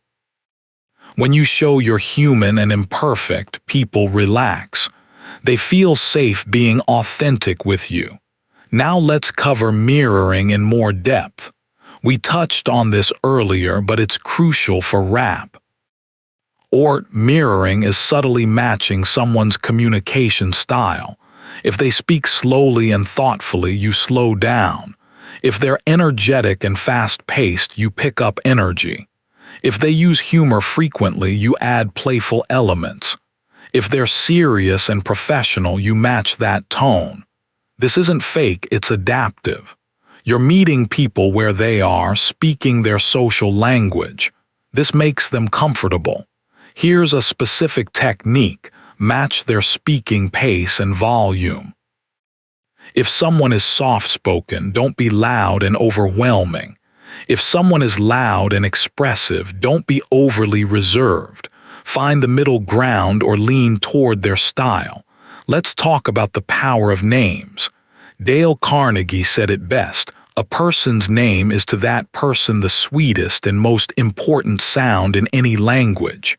When you show you're human and imperfect, people relax. They feel safe being authentic with you. Now let's cover mirroring in more depth. We touched on this earlier, but it's crucial for rap. Mirroring is subtly matching someone's communication style. If they speak slowly and thoughtfully, you slow down. If they're energetic and fast-paced, you pick up energy. If they use humor frequently, you add playful elements. If they're serious and professional, you match that tone. This isn't fake, it's adaptive. You're meeting people where they are, speaking their social language. This makes them comfortable. Here's a specific technique. Match their speaking pace and volume. If someone is soft-spoken, don't be loud and overwhelming. If someone is loud and expressive, don't be overly reserved. Find the middle ground or lean toward their style. Let's talk about the power of names. Dale Carnegie said it best, a person's name is to that person the sweetest and most important sound in any language.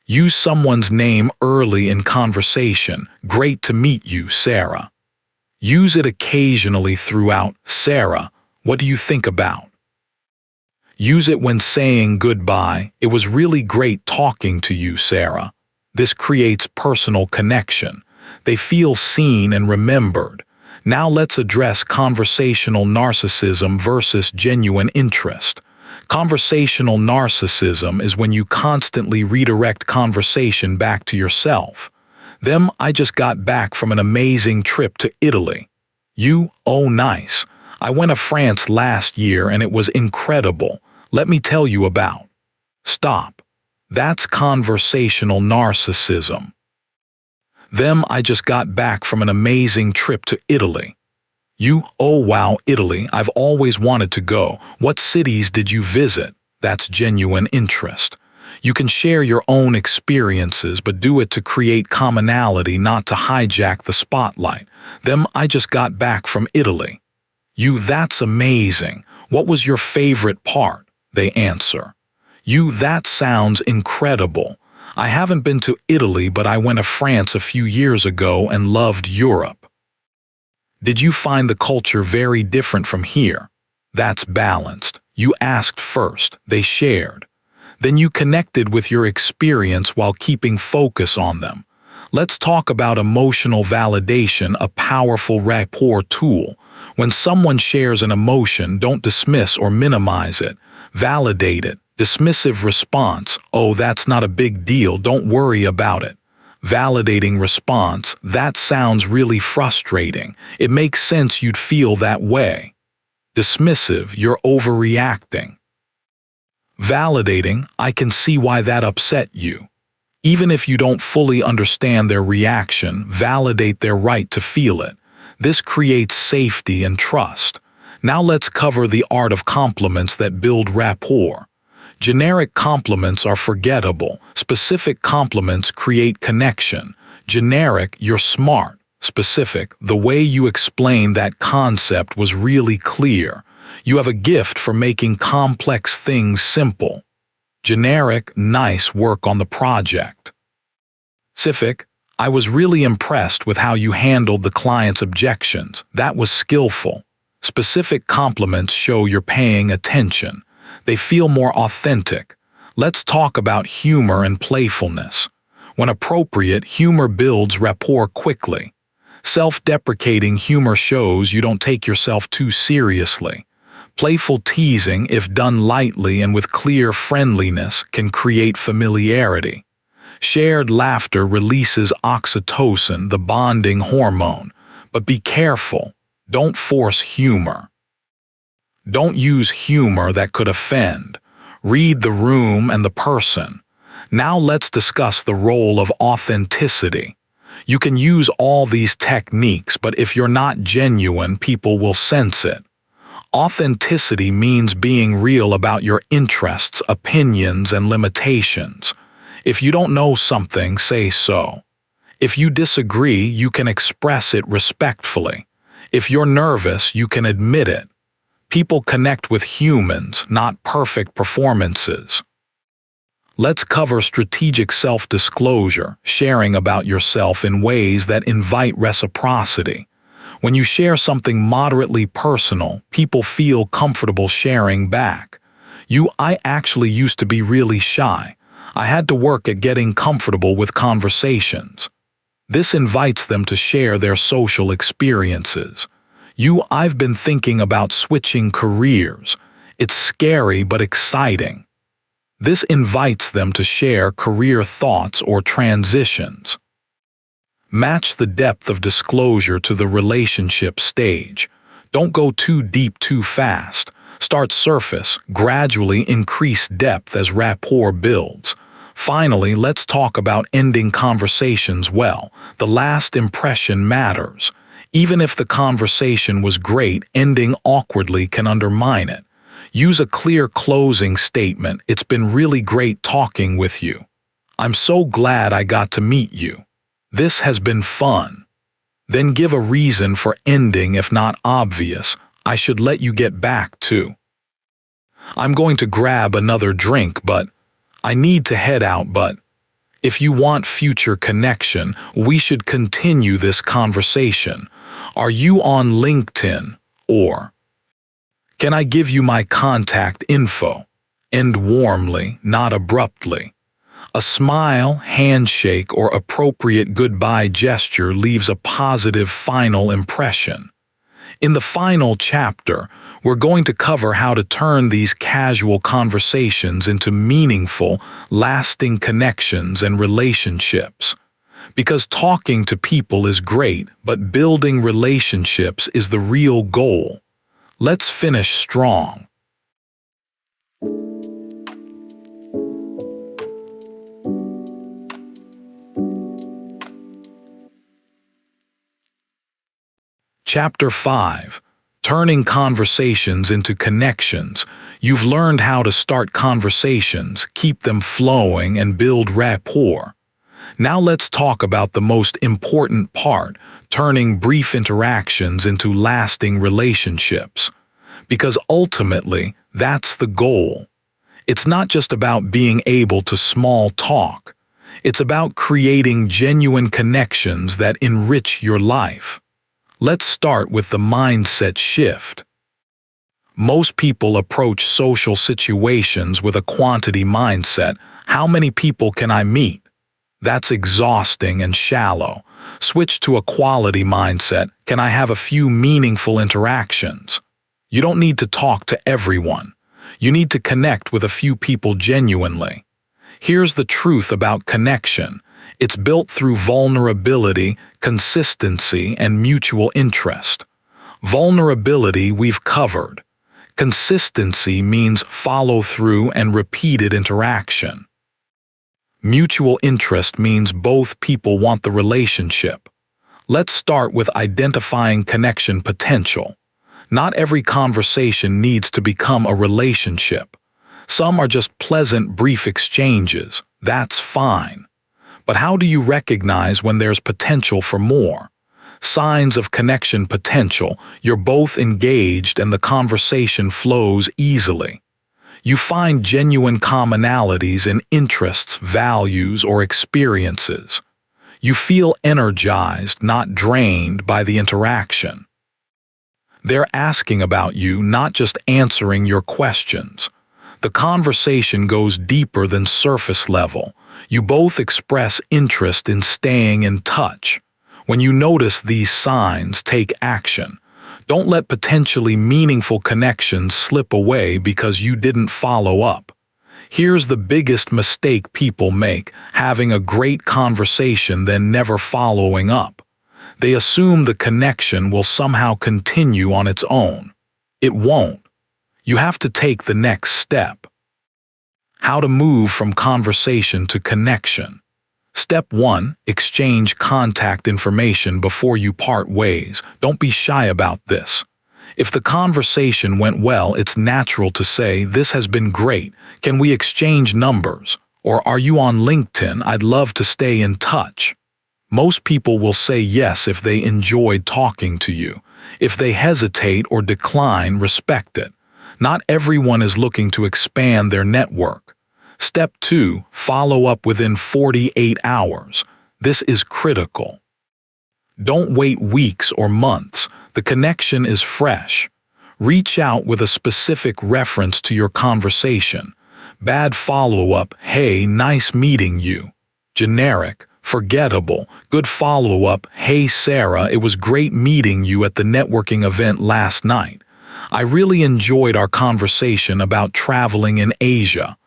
Use someone's name early in conversation. Great to meet you, Sarah. Use it occasionally throughout. Sarah, what do you think about? Use it when saying goodbye. It was really great talking to you, Sarah. This creates personal connection. They feel seen and remembered. Now let's address conversational narcissism versus genuine interest. Conversational narcissism is when you constantly redirect conversation back to yourself. I just got back from an amazing trip to Italy. Oh nice. I went to France last year and it was incredible. Let me tell you about. Stop. That's conversational narcissism. I just got back from an amazing trip to Italy. Oh wow, Italy, I've always wanted to go. What cities did you visit? That's genuine interest. You can share your own experiences, but do it to create commonality, not to hijack the spotlight. I just got back from Italy. That's amazing. What was your favorite part? They answer. That sounds incredible. I haven't been to Italy, but I went to France a few years ago and loved Europe. Did you find the culture very different from here? That's balanced. You asked first, they shared. Then you connected with your experience while keeping focus on them. Let's talk about emotional validation, a powerful rapport tool. When someone shares an emotion, don't dismiss or minimize it. Validate it. Dismissive response, oh, that's not a big deal, don't worry about it. Validating response, that sounds really frustrating. It makes sense you'd feel that way. Dismissive, you're overreacting. Validating, I can see why that upset you. Even if you don't fully understand their reaction, validate their right to feel it. This creates safety and trust. Now let's cover the art of compliments that build rapport. Generic compliments are forgettable. Specific compliments create connection. Generic, you're smart. Specific, the way you explain that concept was really clear. You have a gift for making complex things simple. Generic, nice work on the project. Specific, I was really impressed with how you handled the client's objections. That was skillful. Specific compliments show you're paying attention. They feel more authentic. Let's talk about humor and playfulness. When appropriate, humor builds rapport quickly. Self-deprecating humor shows you don't take yourself too seriously. Playful teasing, if done lightly and with clear friendliness, can create familiarity. Shared laughter releases oxytocin, the bonding hormone. But be careful. Don't force humor. Don't use humor that could offend. Read the room and the person. Now let's discuss the role of authenticity. You can use all these techniques, but if you're not genuine, people will sense it. Authenticity means being real about your interests, opinions, and limitations. If you don't know something, say so. If you disagree, you can express it respectfully. If you're nervous, you can admit it. People connect with humans, not perfect performances. Let's cover strategic self-disclosure, sharing about yourself in ways that invite reciprocity. When you share something moderately personal, people feel comfortable sharing back. I actually used to be really shy. I had to work at getting comfortable with conversations. This invites them to share their social experiences. I've been thinking about switching careers. It's scary but exciting. This invites them to share career thoughts or transitions. Match the depth of disclosure to the relationship stage. Don't go too deep too fast. Start surface, gradually increase depth as rapport builds. Finally, let's talk about ending conversations well. The last impression matters. Even if the conversation was great, ending awkwardly can undermine it. Use a clear closing statement. It's been really great talking with you. I'm so glad I got to meet you. This has been fun. Then give a reason for ending if not obvious. I should let you get back to. I'm going to grab another drink, but I need to head out, but if you want future connection, we should continue this conversation. Are you on LinkedIn? Or can I give you my contact info? End warmly, not abruptly. A smile, handshake, or appropriate goodbye gesture leaves a positive final impression. In the final chapter, we're going to cover how to turn these casual conversations into meaningful, lasting connections and relationships. Because talking to people is great, but building relationships is the real goal. Let's finish strong. Chapter 5. Turning conversations into connections. You've learned how to start conversations, keep them flowing, and build rapport. Now let's talk about the most important part, turning brief interactions into lasting relationships. Because ultimately, that's the goal. It's not just about being able to small talk. It's about creating genuine connections that enrich your life. Let's start with the mindset shift. Most people approach social situations with a quantity mindset. How many people can I meet? That's exhausting and shallow. Switch to a quality mindset. Can I have a few meaningful interactions? You don't need to talk to everyone. You need to connect with a few people genuinely. Here's the truth about connection. It's built through vulnerability, consistency, and mutual interest. Vulnerability we've covered. Consistency means follow-through and repeated interaction. Mutual interest means both people want the relationship. Let's start with identifying connection potential. Not every conversation needs to become a relationship. Some are just pleasant, brief exchanges. That's fine. But how do you recognize when there's potential for more? Signs of connection potential: you're both engaged and the conversation flows easily. You find genuine commonalities in interests, values, or experiences. You feel energized, not drained by the interaction. They're asking about you, not just answering your questions. The conversation goes deeper than surface level. You both express interest in staying in touch. When you notice these signs, take action. Don't let potentially meaningful connections slip away because you didn't follow up. Here's the biggest mistake people make: having a great conversation then never following up. They assume the connection will somehow continue on its own. It won't. You have to take the next step. How to move from conversation to connection. Step 1. Exchange contact information before you part ways. Don't be shy about this. If the conversation went well, it's natural to say, "This has been great. Can we exchange numbers?" Or, "Are you on LinkedIn? I'd love to stay in touch." Most people will say yes if they enjoyed talking to you. If they hesitate or decline, respect it. Not everyone is looking to expand their network. Step 2. Follow up within 48 hours. This is critical. Don't wait weeks or months. The connection is fresh. Reach out with a specific reference to your conversation. Bad follow-up: "Hey, nice meeting you." Generic, forgettable. Good follow-up: "Hey Sarah, it was great meeting you at the networking event last night. I really enjoyed our conversation about traveling in Asia.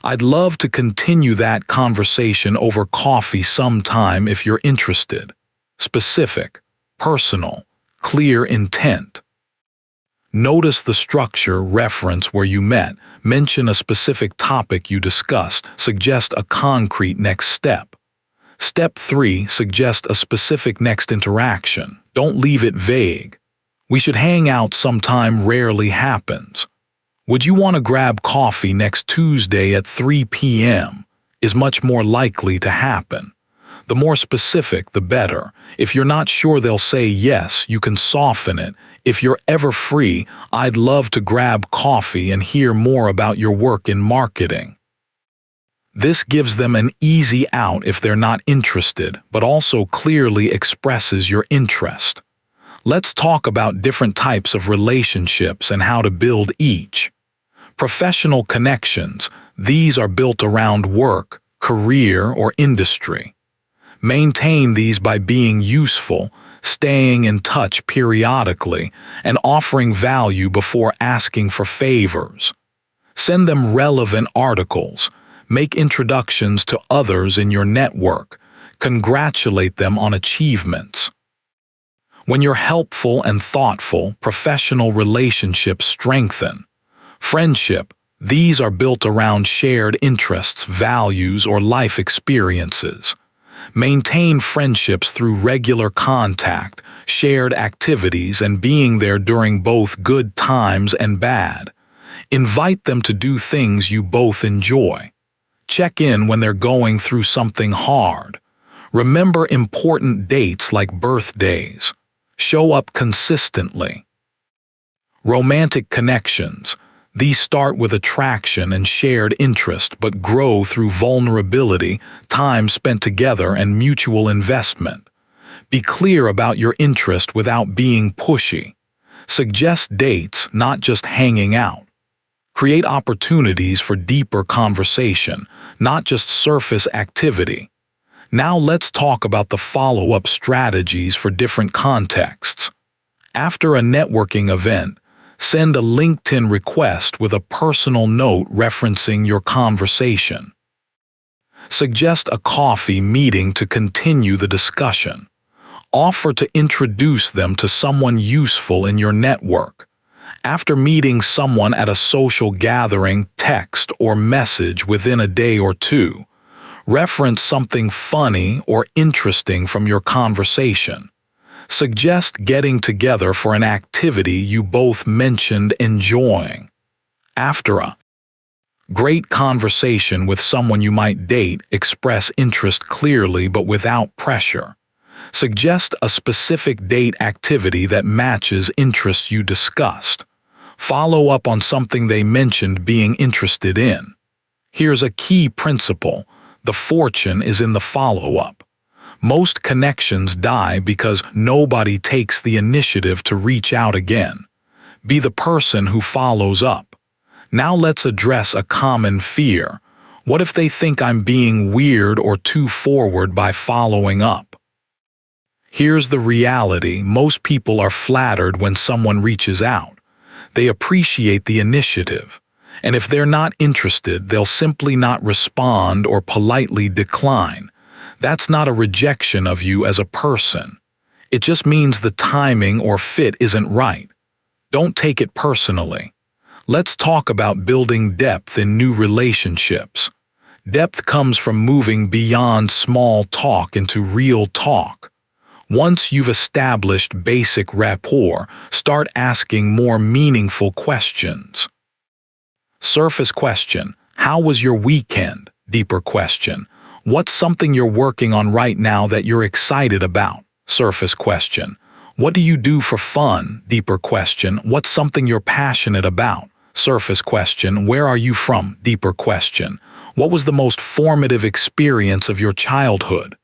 I'd love to continue that conversation over coffee sometime if you're interested." Specific, personal, clear intent. Notice the structure: reference where you met, mention a specific topic you discussed, suggest a concrete next step. Step 3. Suggest a specific next interaction. Don't leave it vague. "We should hang out sometime" rarely happens. "Would you want to grab coffee next Tuesday at 3 p.m. is much more likely to happen. The more specific, the better. If you're not sure they'll say yes, you can soften it. "If you're ever free, I'd love to grab coffee and hear more about your work in marketing." This gives them an easy out if they're not interested, but also clearly expresses your interest. Let's talk about different types of relationships and how to build each. Professional connections. These are built around work, career, or industry. Maintain these by being useful, staying in touch periodically, and offering value before asking for favors. Send them relevant articles. Make introductions to others in your network. Congratulate them on achievements. When you're helpful and thoughtful, professional relationships strengthen. Friendship. These are built around shared interests, values, or life experiences. Maintain friendships through regular contact, shared activities, and being there during both good times and bad. Invite them to do things you both enjoy. Check in when they're going through something hard. Remember important dates like birthdays. Show up consistently. Romantic connections. These start with attraction and shared interest but grow through vulnerability, time spent together, and mutual investment. Be clear about your interest without being pushy. Suggest dates, not just hanging out. Create opportunities for deeper conversation, not just surface activity. Now let's talk about the follow-up strategies for different contexts. After a networking event, send a LinkedIn request with a personal note referencing your conversation. Suggest a coffee meeting to continue the discussion. Offer to introduce them to someone useful in your network. After meeting someone at a social gathering, text or message within a day or two. Reference something funny or interesting from your conversation. Suggest getting together for an activity you both mentioned enjoying. After a great conversation with someone you might date, express interest clearly but without pressure. Suggest a specific date activity that matches interests you discussed. Follow up on something they mentioned being interested in. Here's a key principle. The fortune is in the follow-up. Most connections die because nobody takes the initiative to reach out again. Be the person who follows up. Now let's address a common fear. What if they think I'm being weird or too forward by following up? Here's the reality. Most people are flattered when someone reaches out. They appreciate the initiative. And if they're not interested, they'll simply not respond or politely decline. That's not a rejection of you as a person. It just means the timing or fit isn't right. Don't take it personally. Let's talk about building depth in new relationships. Depth comes from moving beyond small talk into real talk. Once you've established basic rapport, start asking more meaningful questions. Surface question: how was your weekend? Deeper question: what's something you're working on right now that you're excited about? Surface question: what do you do for fun? Deeper question: what's something you're passionate about? Surface question: where are you from? Deeper question: what was the most formative experience of your childhood?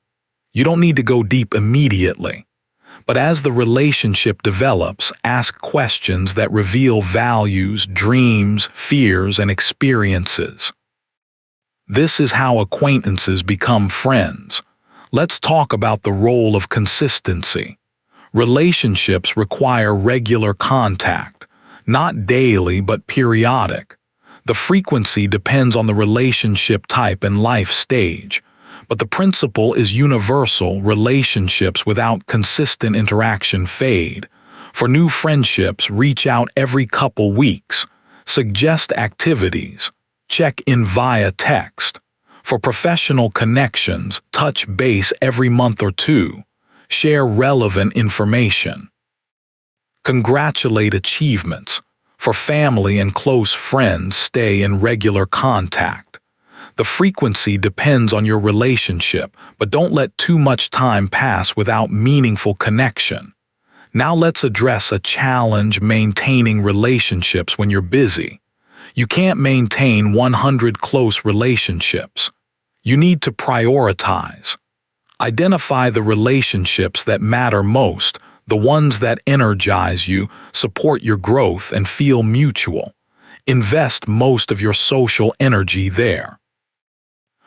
You don't need to go deep immediately. But as the relationship develops, ask questions that reveal values, dreams, fears, and experiences. This is how acquaintances become friends. Let's talk about the role of consistency. Relationships require regular contact, not daily but periodic. The frequency depends on the relationship type and life stage. But the principle is universal. Relationships without consistent interaction fade. For new friendships, reach out every couple weeks. Suggest activities. Check in via text. For professional connections, touch base every month or two. Share relevant information. Congratulate achievements. For family and close friends, stay in regular contact. The frequency depends on your relationship, but don't let too much time pass without meaningful connection. Now let's address a challenge: maintaining relationships when you're busy. You can't maintain 100 close relationships. You need to prioritize. Identify the relationships that matter most, the ones that energize you, support your growth, and feel mutual. Invest most of your social energy there.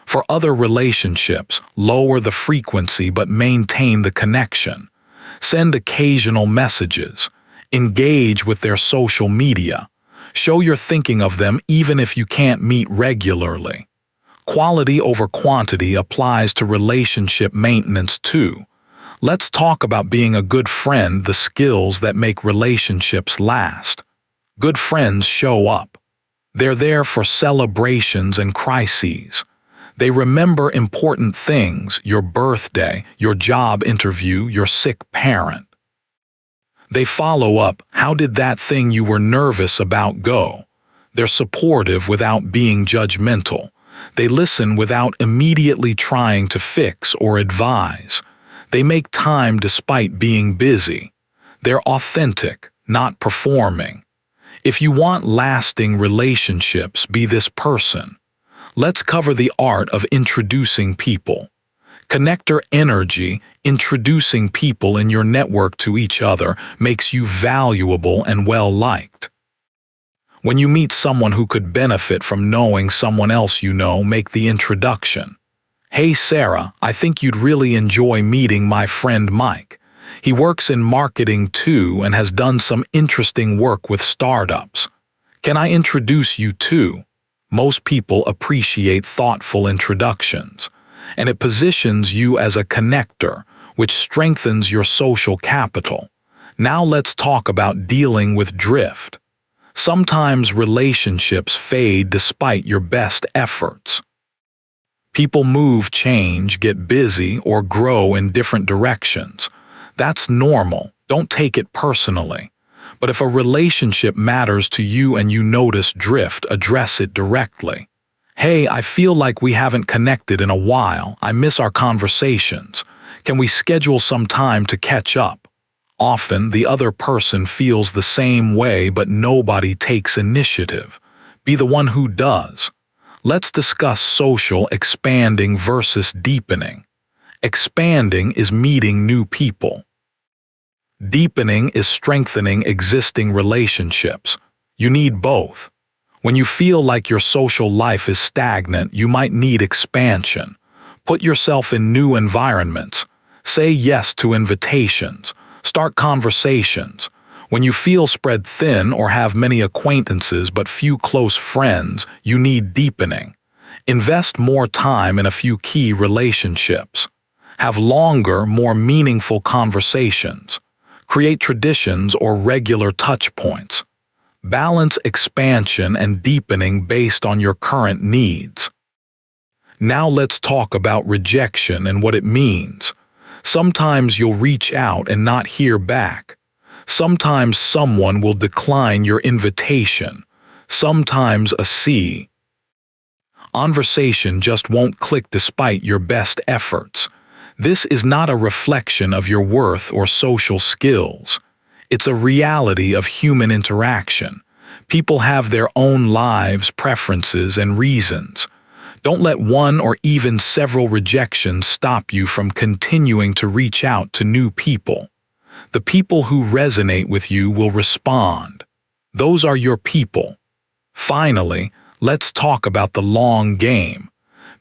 For other relationships, lower the frequency but maintain the connection. Send occasional messages. Engage with their social media. Show you're thinking of them even if you can't meet regularly. Quality over quantity applies to relationship maintenance too. Let's talk about being a good friend, the skills that make relationships last. Good friends show up. They're there for celebrations and crises. They remember important things: your birthday, your job interview, your sick parent. They follow up: how did that thing you were nervous about go? They're supportive without being judgmental. They listen without immediately trying to fix or advise. They make time despite being busy. They're authentic, not performing. If you want lasting relationships, be this person. Let's cover the art of introducing people. Connector energy: introducing people in your network to each other makes you valuable and well-liked. When you meet someone who could benefit from knowing someone else you know, make the introduction. Hey Sarah, I think you'd really enjoy meeting my friend Mike. He works in marketing too and has done some interesting work with startups. Can I introduce you too? Most people appreciate thoughtful introductions, and it positions you as a connector, which strengthens your social capital. Now let's talk about dealing with drift. Sometimes relationships fade despite your best efforts. People move, change, get busy, or grow in different directions. That's normal. Don't take it personally. But if a relationship matters to you and you notice drift, address it directly. Hey, I feel like we haven't connected in a while. I miss our conversations. Can we schedule some time to catch up? Often, the other person feels the same way, but nobody takes initiative. Be the one who does. Let's discuss social expanding versus deepening. Expanding is meeting new people. Deepening is strengthening existing relationships. You need both. When you feel like your social life is stagnant, you might need expansion. Put yourself in new environments. Say yes to invitations. Start conversations. When you feel spread thin or have many acquaintances but few close friends, you need deepening. Invest more time in a few key relationships. Have longer, more meaningful conversations. Create traditions or regular touch points. Balance expansion and deepening based on your current needs. Now let's talk about rejection and what it means. Sometimes you'll reach out and not hear back. Sometimes someone will decline your invitation. Sometimes a conversation just won't click despite your best efforts. This is not a reflection of your worth or social skills. It's a reality of human interaction. People have their own lives, preferences, and reasons. Don't let one or even several rejections stop you from continuing to reach out to new people. The people who resonate with you will respond. Those are your people. Finally, let's talk about the long game.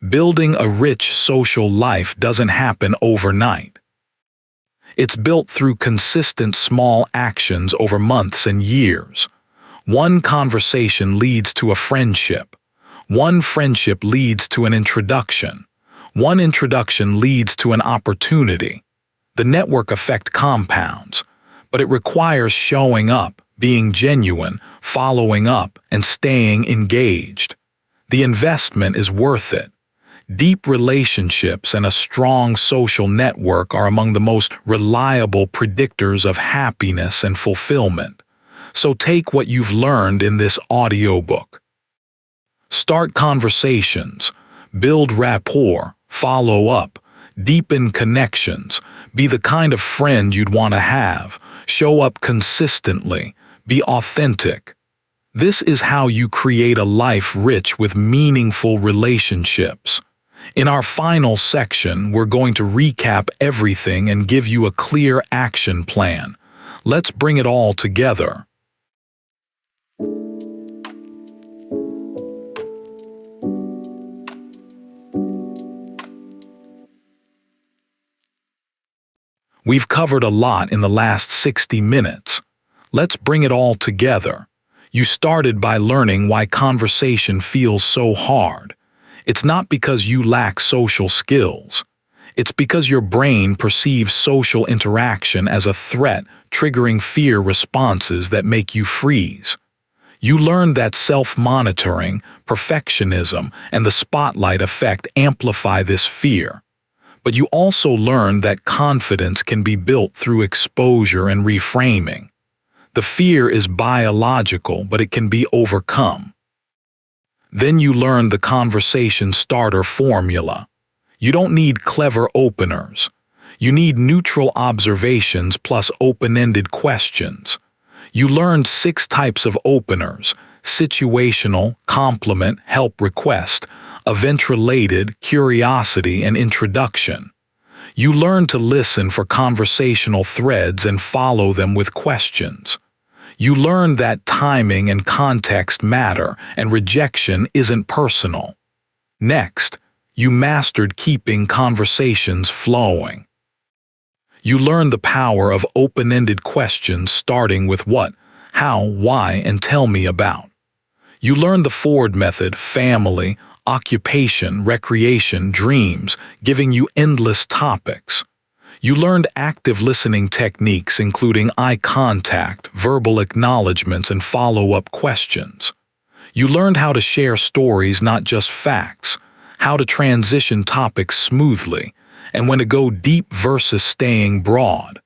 Building a rich social life doesn't happen overnight. It's built through consistent small actions over months and years. One conversation leads to a friendship. One friendship leads to an introduction. One introduction leads to an opportunity. The network effect compounds, but it requires showing up, being genuine, following up, and staying engaged. The investment is worth it. Deep relationships and a strong social network are among the most reliable predictors of happiness and fulfillment. So take what you've learned in this audiobook. Start conversations, build rapport, follow up, deepen connections, be the kind of friend you'd want to have, show up consistently, be authentic. This is how you create a life rich with meaningful relationships. In our final section, we're going to recap everything and give you a clear action plan. Let's bring it all together. We've covered a lot in the last 60 minutes. Let's bring it all together. You started by learning why conversation feels so hard. It's not because you lack social skills. It's because your brain perceives social interaction as a threat, triggering fear responses that make you freeze. You learned that self-monitoring, perfectionism, and the spotlight effect amplify this fear. But you also learned that confidence can be built through exposure and reframing. The fear is biological, but it can be overcome. Then you learn the conversation starter formula. You don't need clever openers. You need neutral observations plus open-ended questions. You learned 6 types of openers: situational, compliment, help request, event-related, curiosity, and introduction. You learn to listen for conversational threads and follow them with questions. You learn that timing and context matter and rejection isn't personal. Next, you mastered keeping conversations flowing. You learn the power of open-ended questions starting with what, how, why, and tell me about. You learn the Ford method: family, occupation, recreation, dreams, giving you endless topics. You learned active listening techniques including eye contact, verbal acknowledgments, and follow-up questions. You learned how to share stories, not just facts, how to transition topics smoothly, and when to go deep versus staying broad.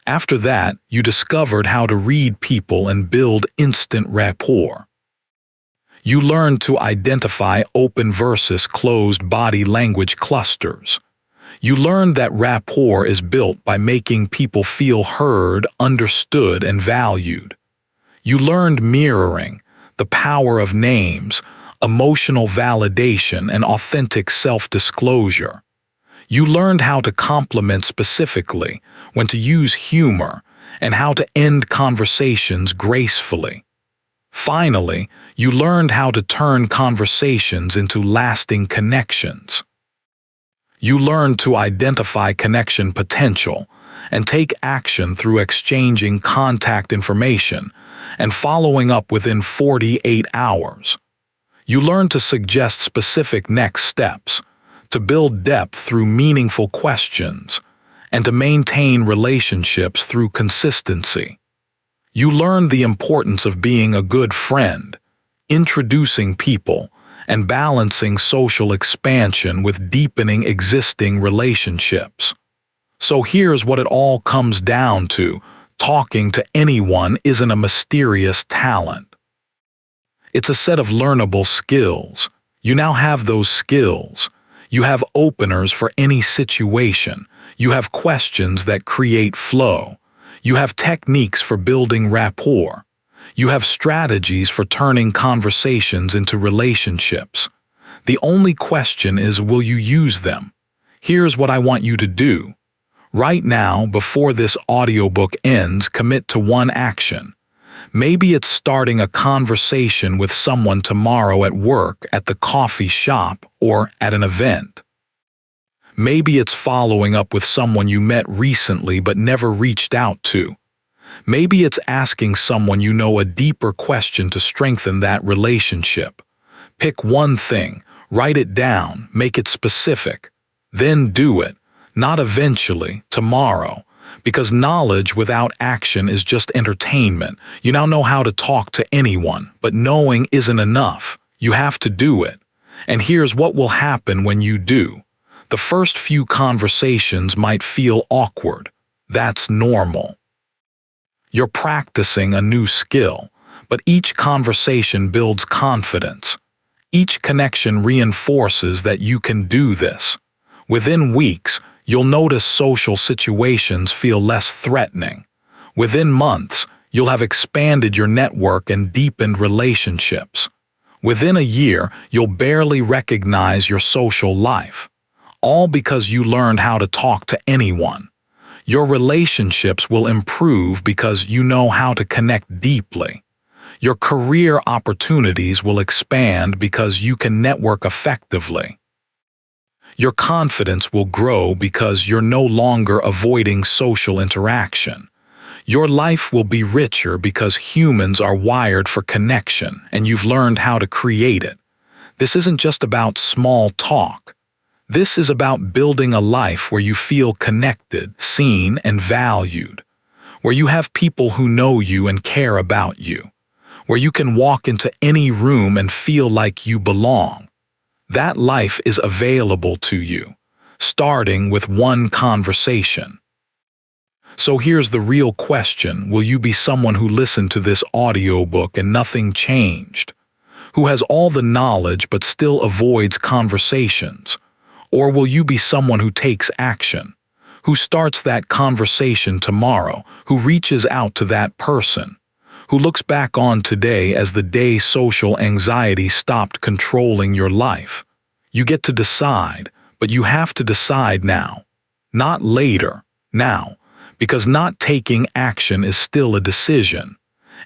After that, you discovered how to read people and build instant rapport. You learned to identify open versus closed body language clusters. You learned that rapport is built by making people feel heard, understood, and valued. You learned mirroring, the power of names, emotional validation, and authentic self-disclosure. You learned how to compliment specifically, when to use humor, and how to end conversations gracefully. Finally, you learned how to turn conversations into lasting connections. You learned to identify connection potential and take action through exchanging contact information and following up within 48 hours. You learned to suggest specific next steps, to build depth through meaningful questions, and to maintain relationships through consistency. You learned the importance of being a good friend, introducing people, and balancing social expansion with deepening existing relationships. So here's what it all comes down to: talking to anyone isn't a mysterious talent. It's a set of learnable skills. You now have those skills. You have openers for any situation. You have questions that create flow. You have techniques for building rapport. You have strategies for turning conversations into relationships. The only question is, will you use them? Here's what I want you to do. Right now, before this audiobook ends, commit to one action. Maybe it's starting a conversation with someone tomorrow at work, at the coffee shop, or at an event. Maybe it's following up with someone you met recently but never reached out to. Maybe it's asking someone you know a deeper question to strengthen that relationship. Pick one thing, write it down, make it specific. Then do it, not eventually, tomorrow. Because knowledge without action is just entertainment. You now know how to talk to anyone, but knowing isn't enough. You have to do it. And here's what will happen when you do. The first few conversations might feel awkward. That's normal. You're practicing a new skill, but each conversation builds confidence. Each connection reinforces that you can do this. Within weeks, you'll notice social situations feel less threatening. Within months, you'll have expanded your network and deepened relationships. Within a year, you'll barely recognize your social life. All because you learned how to talk to anyone. Your relationships will improve because you know how to connect deeply. Your career opportunities will expand because you can network effectively. Your confidence will grow because you're no longer avoiding social interaction. Your life will be richer because humans are wired for connection and you've learned how to create it. This isn't just about small talk. This is about building a life where you feel connected, seen, and valued. Where you have people who know you and care about you. Where you can walk into any room and feel like you belong. That life is available to you, starting with one conversation. So here's the real question: will you be someone who listened to this audiobook and nothing changed? Who has all the knowledge but still avoids conversations? Or will you be someone who takes action? Who starts that conversation tomorrow? Who reaches out to that person? Who looks back on today as the day social anxiety stopped controlling your life? You get to decide, but you have to decide now. Not later, now. Because not taking action is still a decision.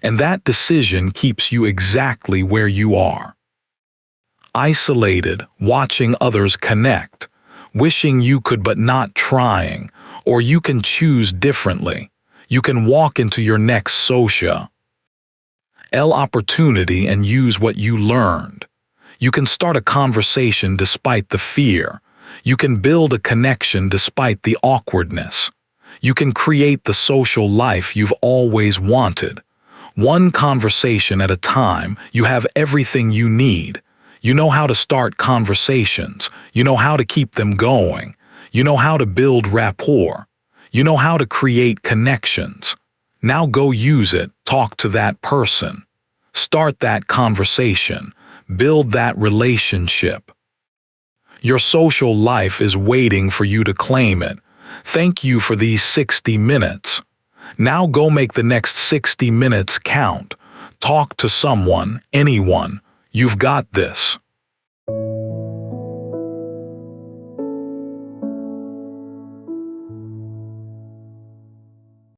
And that decision keeps you exactly where you are. Isolated, watching others connect, wishing you could but not trying, or you can choose differently. You can walk into your next social opportunity and use what you learned. You can start a conversation despite the fear. You can build a connection despite the awkwardness. You can create the social life you've always wanted. One conversation at a time, you have everything you need. You know how to start conversations. You know how to keep them going. You know how to build rapport. You know how to create connections. Now go use it. Talk to that person. Start that conversation. Build that relationship. Your social life is waiting for you to claim it. Thank you for these 60 minutes. Now go make the next 60 minutes count. Talk to someone, anyone. You've got this.